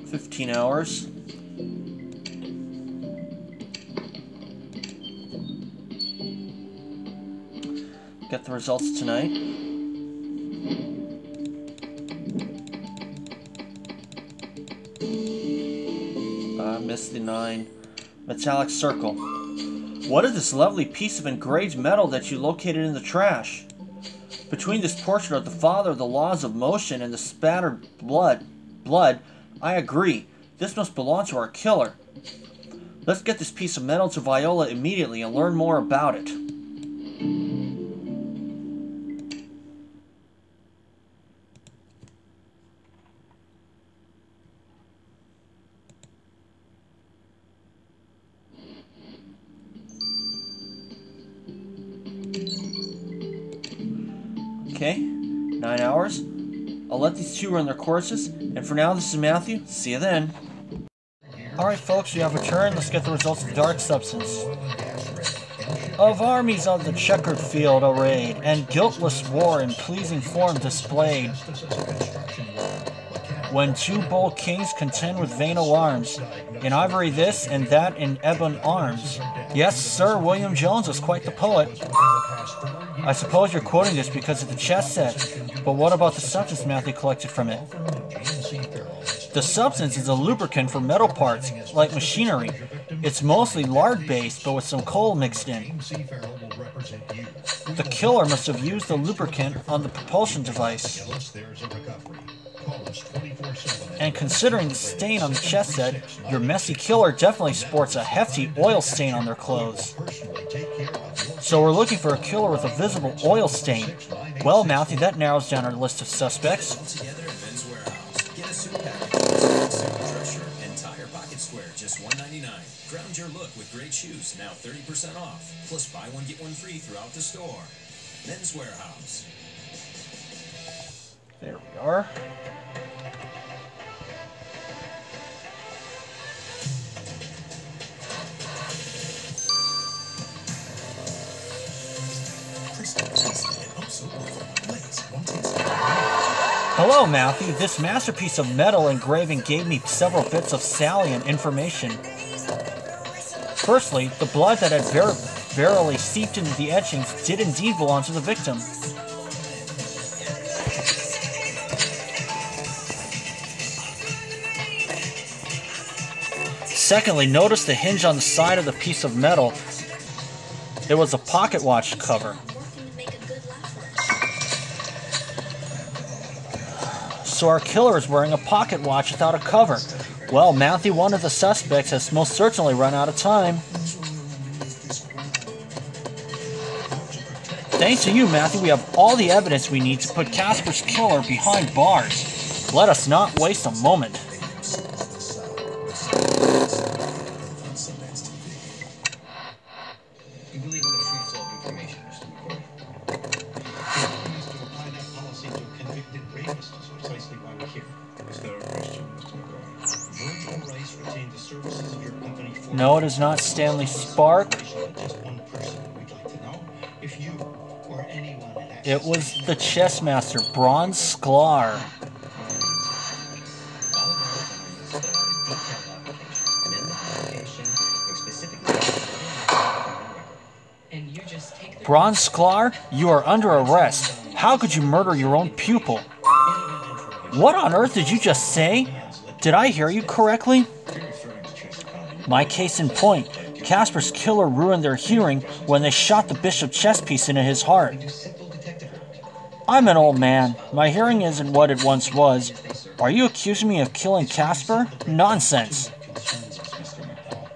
$15 hours. Get the results tonight. Missed the 9. Metallic circle. What is this lovely piece of engraved metal that you located in the trash? Between this portrait of the father of the laws of motion and the spattered blood, I agree. This must belong to our killer. Let's get this piece of metal to Viola immediately and learn more about it. Okay, 9 hours. I'll let these 2 run their courses, and for now, this is Matthew. See you then. Alright folks, we have returned. Let's get the results of Dark Substance. Of armies of the checkered field arrayed, and guiltless war in pleasing form displayed, when 2 bold kings contend with vain alarms, in ivory this and that in ebon arms. Yes, Sir William Jones was quite the poet. I suppose you're quoting this because of the chess set, but what about the substance Matthew collected from it? The substance is a lubricant for metal parts, like machinery. It's mostly lard-based, but with some coal mixed in. The killer must have used the lubricant on the propulsion device. And considering the stain on the chess set, your messy killer definitely sports a hefty oil stain on their clothes. So we're looking for a killer with a visible oil stain. Well, Mouthy, that narrows down our list of suspects. Together at Men's Warehouse. Get a suit package, suit, dress shirt, and tire pocket square, just $1.99. Ground your look with great shoes, now 30% off. Plus buy one, get one free throughout the store. Men's Warehouse. There we are. Hello, Mouthy. This masterpiece of metal engraving gave me several bits of salient information. Firstly, the blood that had verily seeped into the etchings did indeed belong to the victim. Secondly, notice the hinge on the side of the piece of metal. It was a pocket watch cover. So our killer is wearing a pocket watch without a cover. Well, Mouthy, one of the suspects, has most certainly run out of time. Thanks to you, Mouthy, we have all the evidence we need to put Casper's killer behind bars. Let us not waste a moment. We believe in the free flow of information, Mr. McCoy. We used to apply that policy to a convicted rapist, is precisely why we're here. Is there a question, Mr. McCoy? Virgil Rice retained the services of your company for... No, it is not Stanley Spark. Just one person. We'd like to know if you or anyone had access... It was the chess master, Bronze Sklar. Bronze Sklar, you are under arrest. How could you murder your own pupil? What on earth did you just say? Did I hear you correctly? My case in point. Casper's killer ruined their hearing when they shot the bishop chess piece into his heart. I'm an old man. My hearing isn't what it once was. Are you accusing me of killing Casper? Nonsense.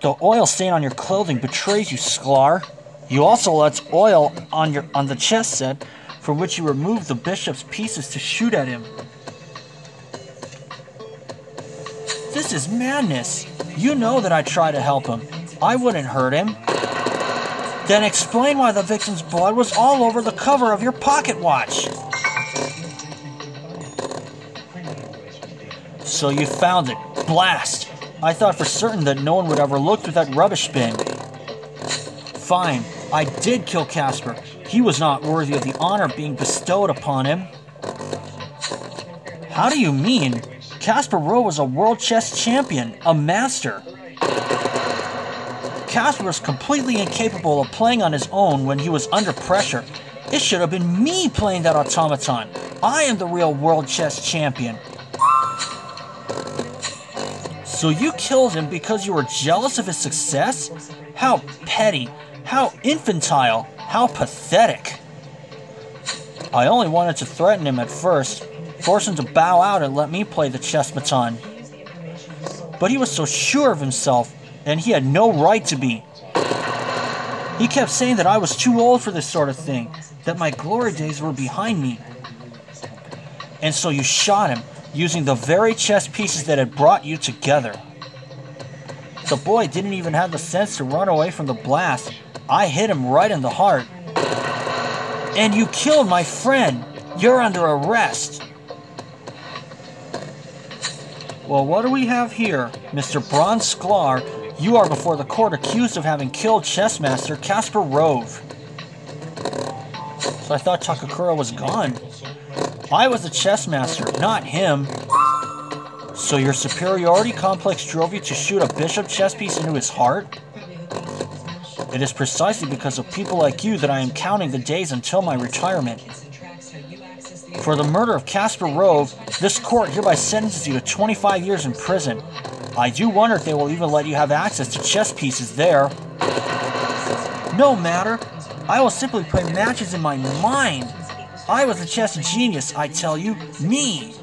The oil stain on your clothing betrays you, Sklar. You also left oil on the chess set, from which you removed the bishop's pieces to shoot at him. This is madness. You know that I tried to help him. I wouldn't hurt him. Then explain why the victim's blood was all over the cover of your pocket watch. So you found it. Blast! I thought for certain that no one would ever look through that rubbish bin. Fine, I did kill Casper. He was not worthy of the honor being bestowed upon him. How do you mean? Casper Rove was a world chess champion, a master. Casper was completely incapable of playing on his own when he was under pressure. It should have been me playing that automaton. I am the real world chess champion. So you killed him because you were jealous of his success? How petty. How infantile! How pathetic! I only wanted to threaten him at first, force him to bow out and let me play the chess baton. But he was so sure of himself, and he had no right to be. He kept saying that I was too old for this sort of thing, that my glory days were behind me. And so you shot him, using the very chess pieces that had brought you together. The boy didn't even have the sense to run away from the blast. I hit him right in the heart. And you killed my friend. You're under arrest. Well, what do we have here? Mr. Bronze Sklar, you are before the court accused of having killed chessmaster Casper Rove. So I thought Takakura was gone. I was the chessmaster, not him. So your superiority complex drove you to shoot a bishop chess piece into his heart? It is precisely because of people like you that I am counting the days until my retirement. For the murder of Casper Rove, this court hereby sentences you to 25 years in prison. I do wonder if they will even let you have access to chess pieces there. No matter. I will simply play matches in my mind. I was a chess genius, I tell you. Me.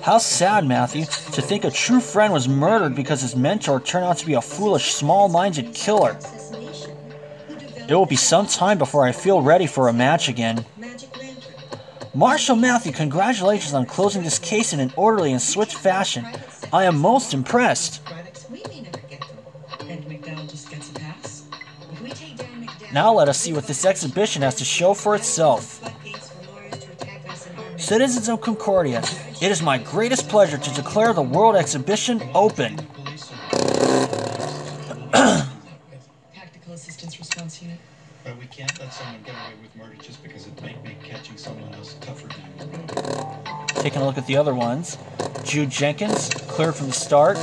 How sad, Matthew, to think a true friend was murdered because his mentor turned out to be a foolish, small-minded killer. It will be some time before I feel ready for a match again. Marshal Matthew, congratulations on closing this case in an orderly and swift fashion. I am most impressed. Now let us see what this exhibition has to show for itself. Citizens of Concordia, it is my greatest pleasure to declare the World Exhibition open. Tactical Assistance Response Unit. But we can't let someone get away with murder just because it might make catching someone else tougher down the road. Taking a look at the other ones. Jude Jenkins, cleared from the start.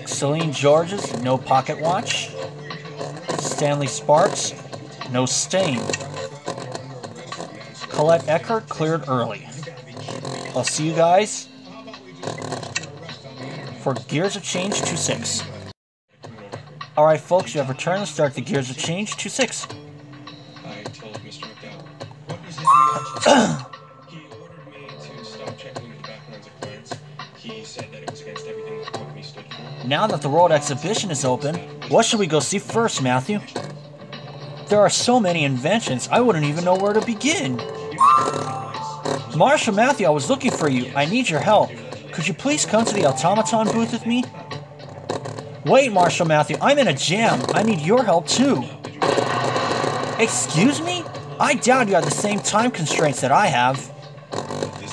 Celine Georges, no pocket watch. Stanley Sparks, no stain. Colette Eckert, cleared early. I'll see you guys for Gears of Change 2-6. Alright folks, you have returned to start the Gears of Change 2-6. I told Mr. McDowell. What was his reaction? He ordered me to stop checking into the backgrounds of clients. He said that it was against everything the company stood for. Now that the World Exhibition is open, what should we go see first, Matthew? There are so many inventions, I wouldn't even know where to begin. Marshal Matthew, I was looking for you. I need your help. Could you please come to the automaton booth with me? Wait, Marshal Matthew, I'm in a jam. I need your help too. Excuse me? I doubt you have the same time constraints that I have.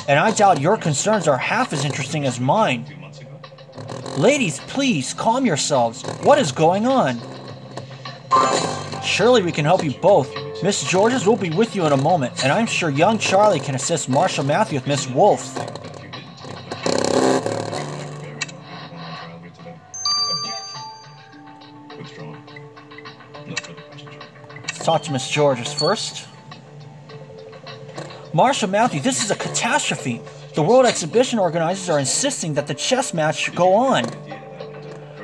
And I doubt your concerns are half as interesting as mine. Ladies, please, calm yourselves. What is going on? Surely we can help you both. Miss Georges will be with you in a moment, and I'm sure young Charlie can assist Marshal Matthew with Miss Wolfe. Let's talk to Miss Georges first. Marshal Matthew, this is a catastrophe. The World Exhibition organizers are insisting that the chess match should go on.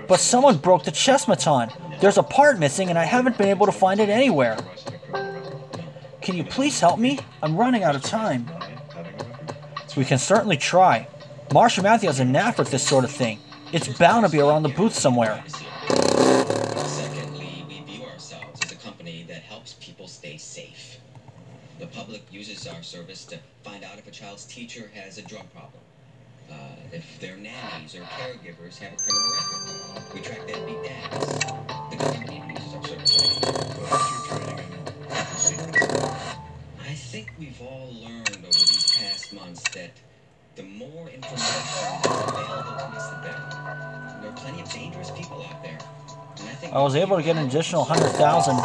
But someone broke the chessmaton. There's a part missing and I haven't been able to find it anywhere. Can you please help me? I'm running out of time. We can certainly try. Marshal Matthew has a knack with this sort of thing. It's bound to be around the booth somewhere. Secondly, we view ourselves as a company that helps people stay safe. The public uses our service to find out if a child's teacher has a drug problem. If their nannies or caregivers have a criminal record. We track deadbeat dads. The company uses our service. I think we've all learned over these past months that the more information available to us, the better. There are plenty of dangerous people out there. And I think I was able to get an additional 100,000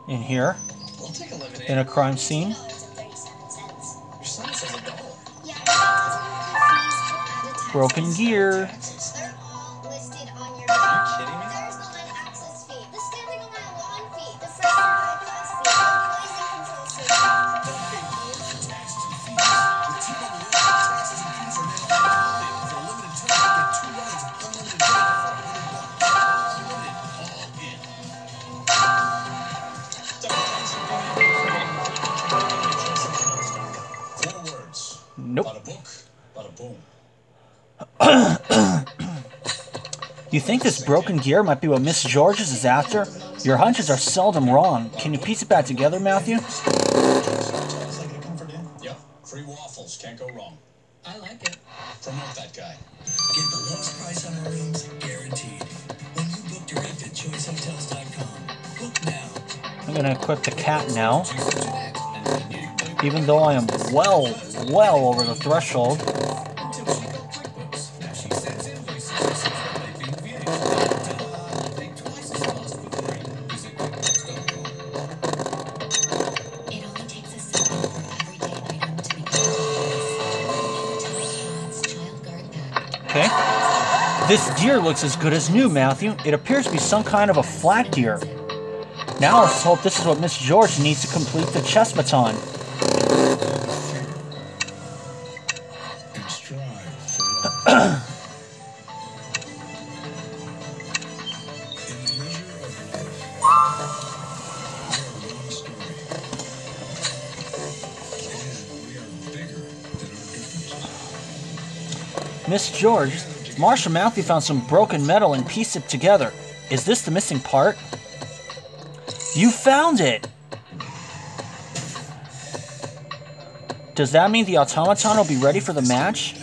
in here, in a crime scene. Broken gear. Nope. You think this broken gear might be what Miss Georges is after? Your hunches are seldom wrong. Can you piece it back together, Matthew? Yep, free waffles, can't go wrong. I like it. Promote that guy. Get the lowest price on our rooms, guaranteed. When you book direct at choicehotels.com. Book now. I'm gonna equip the cat now. Even though I am well over the threshold. Okay. This gear looks as good as new, Matthew. It appears to be some kind of a flat gear. Now let's hope this is what Miss George needs to complete the chessmaton. Miss George, Marshall Matthew found some broken metal and pieced it together. Is this the missing part? You found it! Does that mean the automaton will be ready for the match?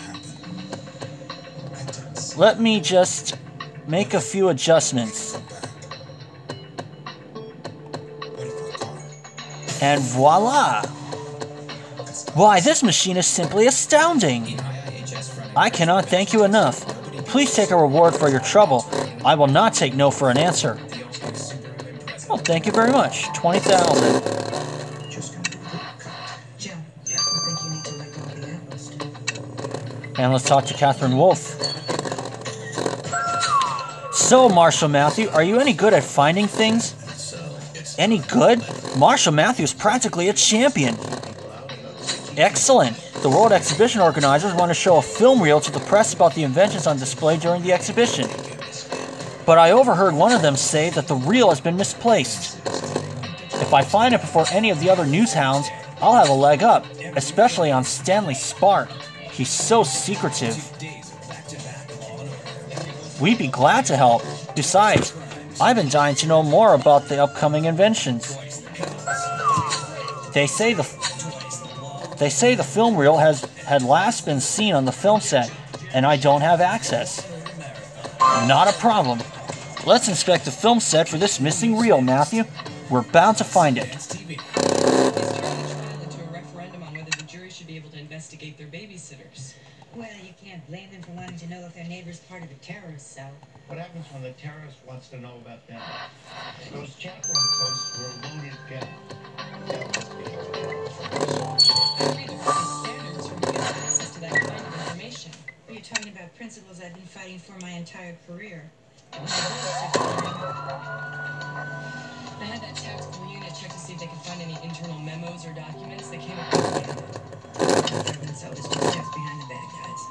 Let me just make a few adjustments. And voila! Why, this machine is simply astounding! I cannot thank you enough. Please take a reward for your trouble. I will not take no for an answer. Well, thank you very much. 20,000. And let's talk to Catherine Wolf. So, Marshall Matthew, are you any good at finding things? Any good? Marshall Matthew is practically a champion. Excellent. The World Exhibition organizers want to show a film reel to the press about the inventions on display during the exhibition. But I overheard one of them say that the reel has been misplaced. If I find it before any of the other news hounds, I'll have a leg up, especially on Stanley Spark. He's so secretive. We'd be glad to help. Besides, I've been dying to know more about the upcoming inventions. They say the film reel had last been seen on the film set, and I don't have access. Not a problem. Let's inspect the film set for this missing reel, Matthew. We're bound to find it. Investigate their babysitters. Well, you can't blame them for wanting to know if their neighbor's part of a terrorist cell. What happens when the terrorist wants to know about them? Those chat room posts were loaded down. Standards for getting access to that kind of information. You're talking about principles I've been fighting for my entire career. I had that tactical unit check to see if they could find any internal memos or documents that came across. So it's just steps behind the bad guys.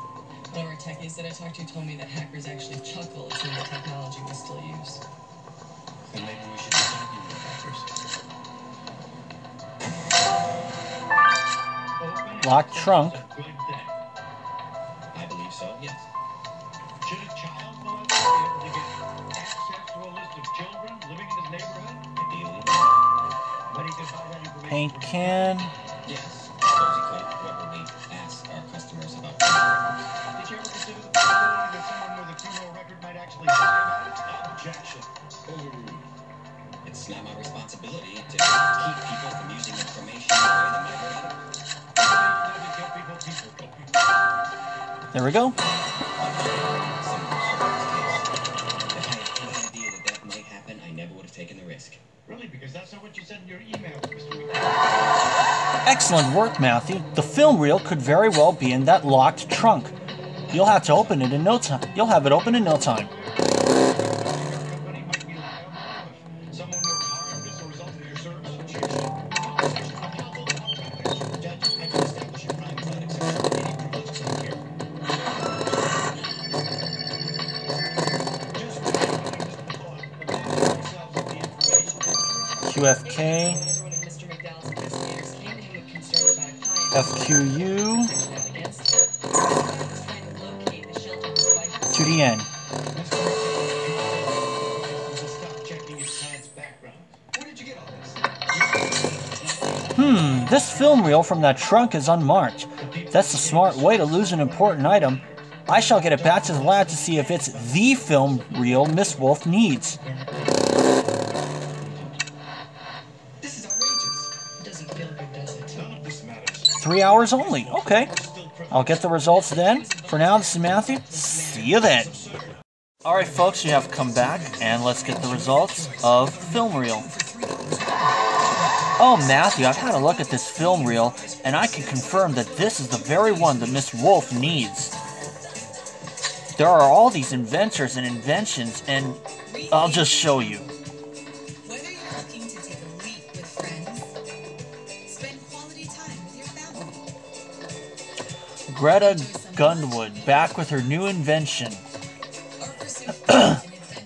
One of our techies that I talked to told me that hackers actually chuckle at some of the technology we still use. Then maybe we should be talking to hackers. Locked trunk. I believe so, yes. Should a child molester be able to get access to a list of children living in his neighborhood? Ideally. But he could buy that information. Paint can. Yes. Suppose he could. Whoever we ask our customers about. Did you ever consider the possibility that someone with a criminal record might actually say about it? Objection. It's not my responsibility to keep people from using information the way that might hurt others. There we go. If I had any idea that that might happen, I never would have taken the risk. Really? Because that's not what you said in your email, Mr. Excellent work, Matthew. The film reel could very well be in that locked trunk. You'll have to open it in no time. You'll have it open in no time. QFK, FQU, to the end. This film reel from that trunk is unmarked. That's a smart way to lose an important item. I shall get it back to the lab to see if it's the film reel Miss Wolf needs. This is outrageous. It doesn't feel good, does it? None of this matters. 3 hours only. Okay. I'll get the results then. For now, this is Matthew. See you then. Alright folks, we have come back, and let's get the results of film reel. Oh Matthew, I've had a look at this film reel, and I can confirm that this is the very one that Miss Wolf needs. There are all these inventors and inventions, and I'll just show you. Whether you're looking to take a leap with friends, spend quality time with your family. Greta Gunwood, back with her new invention.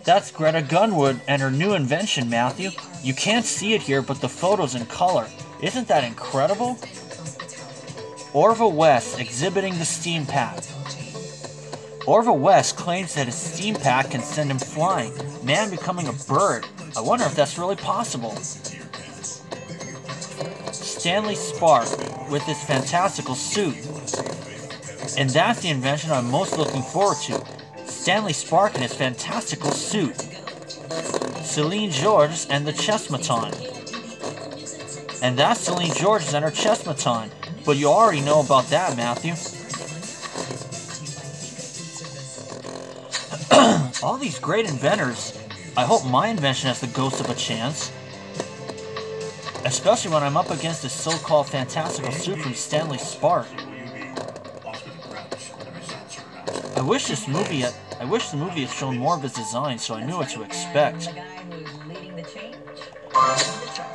That's Greta Gunwood and her new invention, Matthew. You can't see it here, but the photo's in color. Isn't that incredible? Orva West exhibiting the steam pack. Orville West claims that his steam pack can send him flying, man becoming a bird. I wonder if that's really possible. Stanley Spark with his fantastical suit. And that's the invention I'm most looking forward to. Stanley Spark in his fantastical suit. Celine Georges and the Chessmaton. And that's Celine Georges and her Chessmaton. But you already know about that, Matthew. All these great inventors. I hope my invention has the ghost of a chance. Especially when I'm up against this so-called fantastical suit from Stanley Spark. I wish the movie had shown more of his design so I knew what to expect.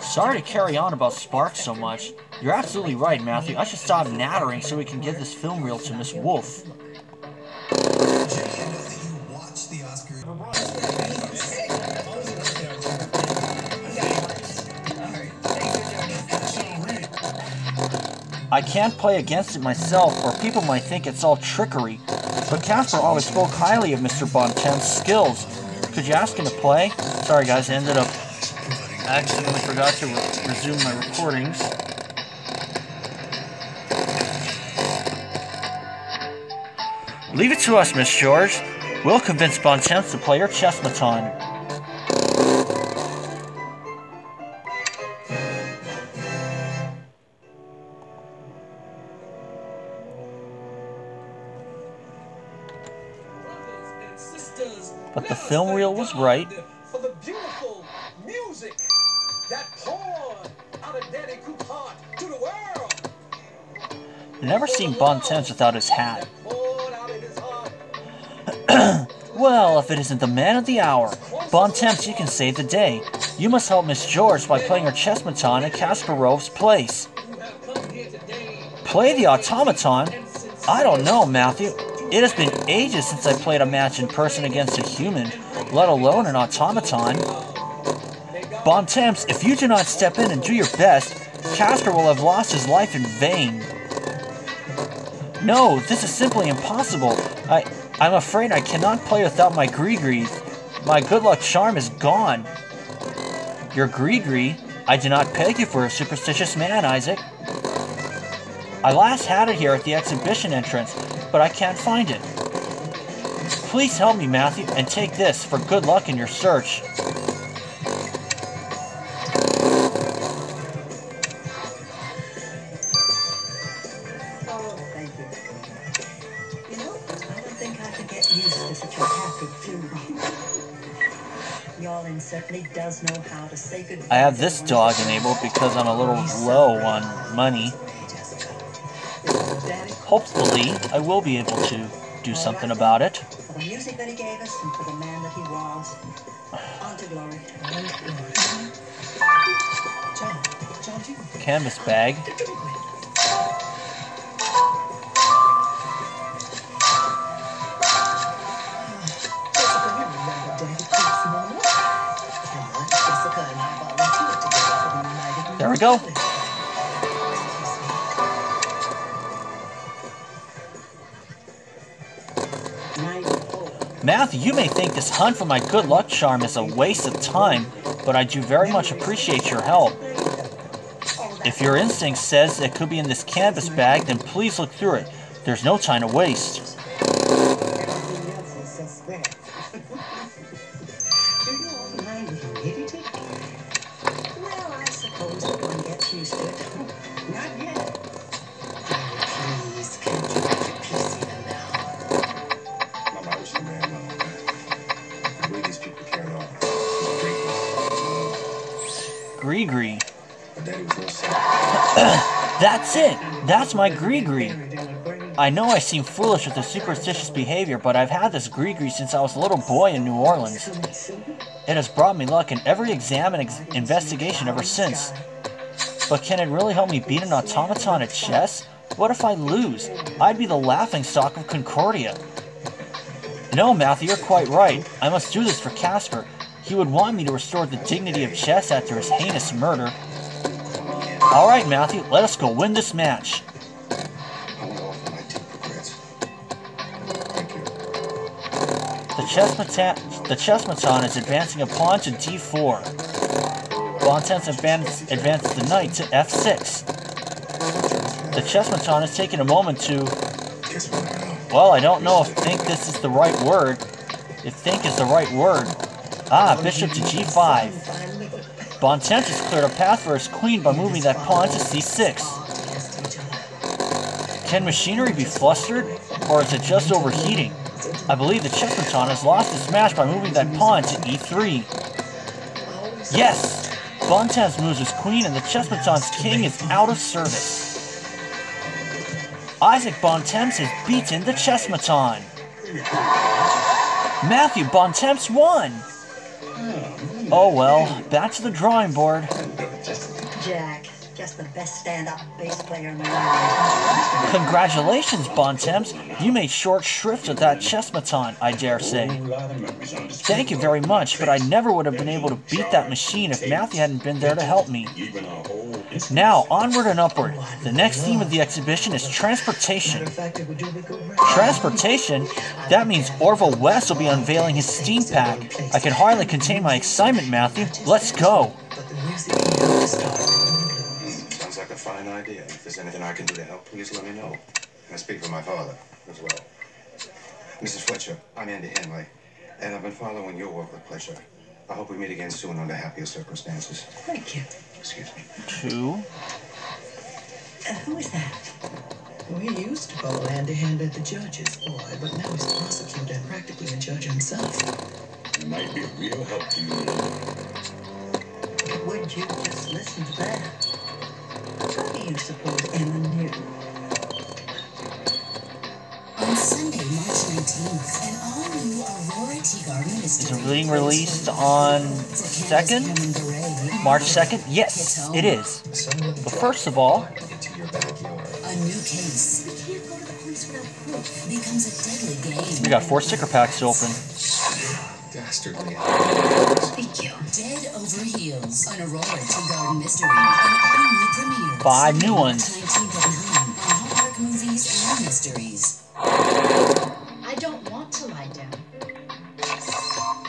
Sorry to carry on about Spark so much. You're absolutely right, Matthew. I should stop nattering so we can give this film reel to Miss Wolf. I can't play against it myself, or people might think it's all trickery. But Casper always spoke highly of Mr. Bontemps' skills. Could you ask him to play? Sorry guys, I ended up accidentally forgot to resume my recordings. Leave it to us, Miss George. We'll convince Bontemps to play your Chessmaton. But the film reel was right. For the beautiful music that poured out of Daddy Coop's heart to the world. Never seen Bontemps without his hat. Well, if it isn't the man of the hour. Bontemps, you can save the day. You must help Miss George by playing her Chessmaton in Casper Rove's place. Play the automaton? I don't know, Matthew. It has been ages since I played a match in person against a human, let alone an automaton. Bontemps, if you do not step in and do your best, Casper will have lost his life in vain. No, this is simply impossible. I'm afraid I cannot play without my Gree-Gree. My good luck charm is gone. Your Gree-Gree? I did not peg you for a superstitious man, Isaac. I last had it here at the exhibition entrance, but I can't find it. Please help me, Matthew, and take this for good luck in your search. Oh, thank you. You know, I don't think I could get used to such a happy funeral. Y'all certainly does know how to say goodbye. I have this dog enabled because I'm a little low on money. Hopefully, I will be able to do something about it. For the music that he gave us and for the man that he was. On to glory. Canvas bag. There we go. Matthew, you may think this hunt for my good luck charm is a waste of time, but I do very much appreciate your help. If your instinct says it could be in this canvas bag, then please look through it. There's no time to waste. Well, I suppose that one gets used to it. Not yet. Please, can't you get your piece even now? Mama, I wish you man know that. The way these people carry on. Gree-Gree. My daddy was no son. That's it! That's my Gree-Gree! I know I seem foolish with this superstitious behavior, but I've had this Gree-Gree since I was a little boy in New Orleans. It has brought me luck in every exam and investigation ever since. But can it really help me beat an automaton at chess? What if I lose? I'd be the laughingstock of Concordia. No, Matthew, you're quite right. I must do this for Casper. He would want me to restore the dignity of chess after his heinous murder. Alright, Matthew, let us go win this match. I want to offer my deep regrets. Thank you. The Chessmaton is advancing a pawn to d4. Bontemps advances the knight to f6. The Chessmaton has taken a moment to... Well, I don't know if think this is the right word. If think is the right word. Ah, bishop to g5. Bontemps has cleared a path for his queen by moving that pawn to c6. Can machinery be flustered, or is it just overheating? I believe the Checkmate has lost its match by moving that pawn to e3. Yes! Bontemps moves his queen and the Chessmaton's king is out of service. Isaac Bontemps has beaten the Chessmaton. Matthew Bontemps won! Oh well, back to the drawing board. Jack, just the best stand-up bass player in the world. Congratulations, Bontemps. You made short shrift of that Chessmaton, I dare say. Thank you very much, but I never would have been able to beat that machine if Matthew hadn't been there to help me. Now, onward and upward. The next theme of the exhibition is transportation. Transportation? That means Orville West will be unveiling his steam pack. I can hardly contain my excitement, Matthew. Let's go. Sounds like a fine idea. If there's anything I can do to help, please let me know. I speak for my father as well. Mrs. Fletcher, I'm Andy Henley, and I've been following your work with pleasure. I hope we meet again soon under happier circumstances. Thank you. Excuse me. 2. Who is that? We used to call Andy Hand at the judge's boy, but now he's the prosecutor and practically a judge himself. He might be a real help to you. Would you just listen to that? How do you suppose Emma knew? On Sunday, March 19th, an all-new Aurora Tea Garden Is it being released on 2nd? March 2nd? Yes, it is. But first of all, a new case becomes a deadly game. we got 4 sticker packs to open. Dastardly. Dead Over Heels, an Aurora Tea Garden mystery, an all-new premiere. 5 new ones. 19th at 9 on Hallmark Movies and Mysteries. I don't want to lie down.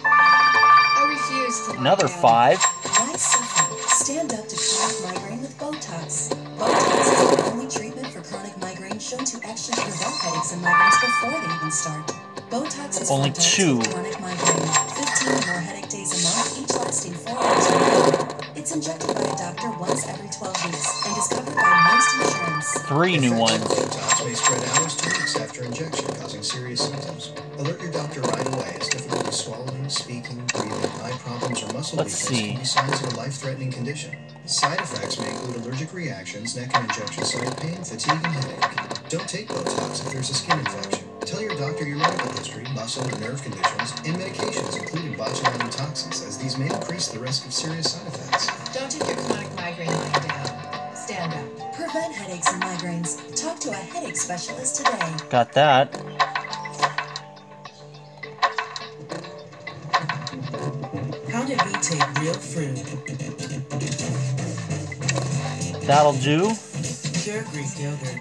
I refuse to lie Another down. 5. Why suffer? Stand up to chronic migraine with Botox. Botox is the only treatment for chronic migraine shown to actually prevent headaches and migraines before they even start. Botox is Only for 2. chronic migraine. 15 or more headache days a month, each lasting 4 hours or more. It's injected by a doctor once every 12 weeks and is covered by most insurance. 3 new ones. Botox may spread hours to weeks after injection, causing serious symptoms. Alert your doctor right away, as difficulty swallowing, speaking, breathing, eye problems, or muscle weakness can be signs of a life-threatening condition. Side effects may include allergic reactions, neck and injection site pain, fatigue, and headache. Don't take Botox if there's a skin infection. Tell your doctor your medical history, muscle or nerve conditions, and medications, including botulinum toxins, as these may increase the risk of serious side effects. Don't take your chronic migraine lying down. Stand up. Prevent headaches and migraines. Talk to a headache specialist today. Got that. How did we take real fruit? That'll do. Pure Greek yogurt.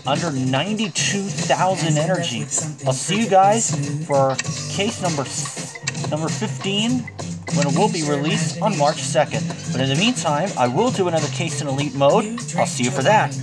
under 92,000 energy. I'll see you guys for case number 15 when it will be released on March 2nd. But in the meantime, I will do another case in Elite Mode. I'll see you for that.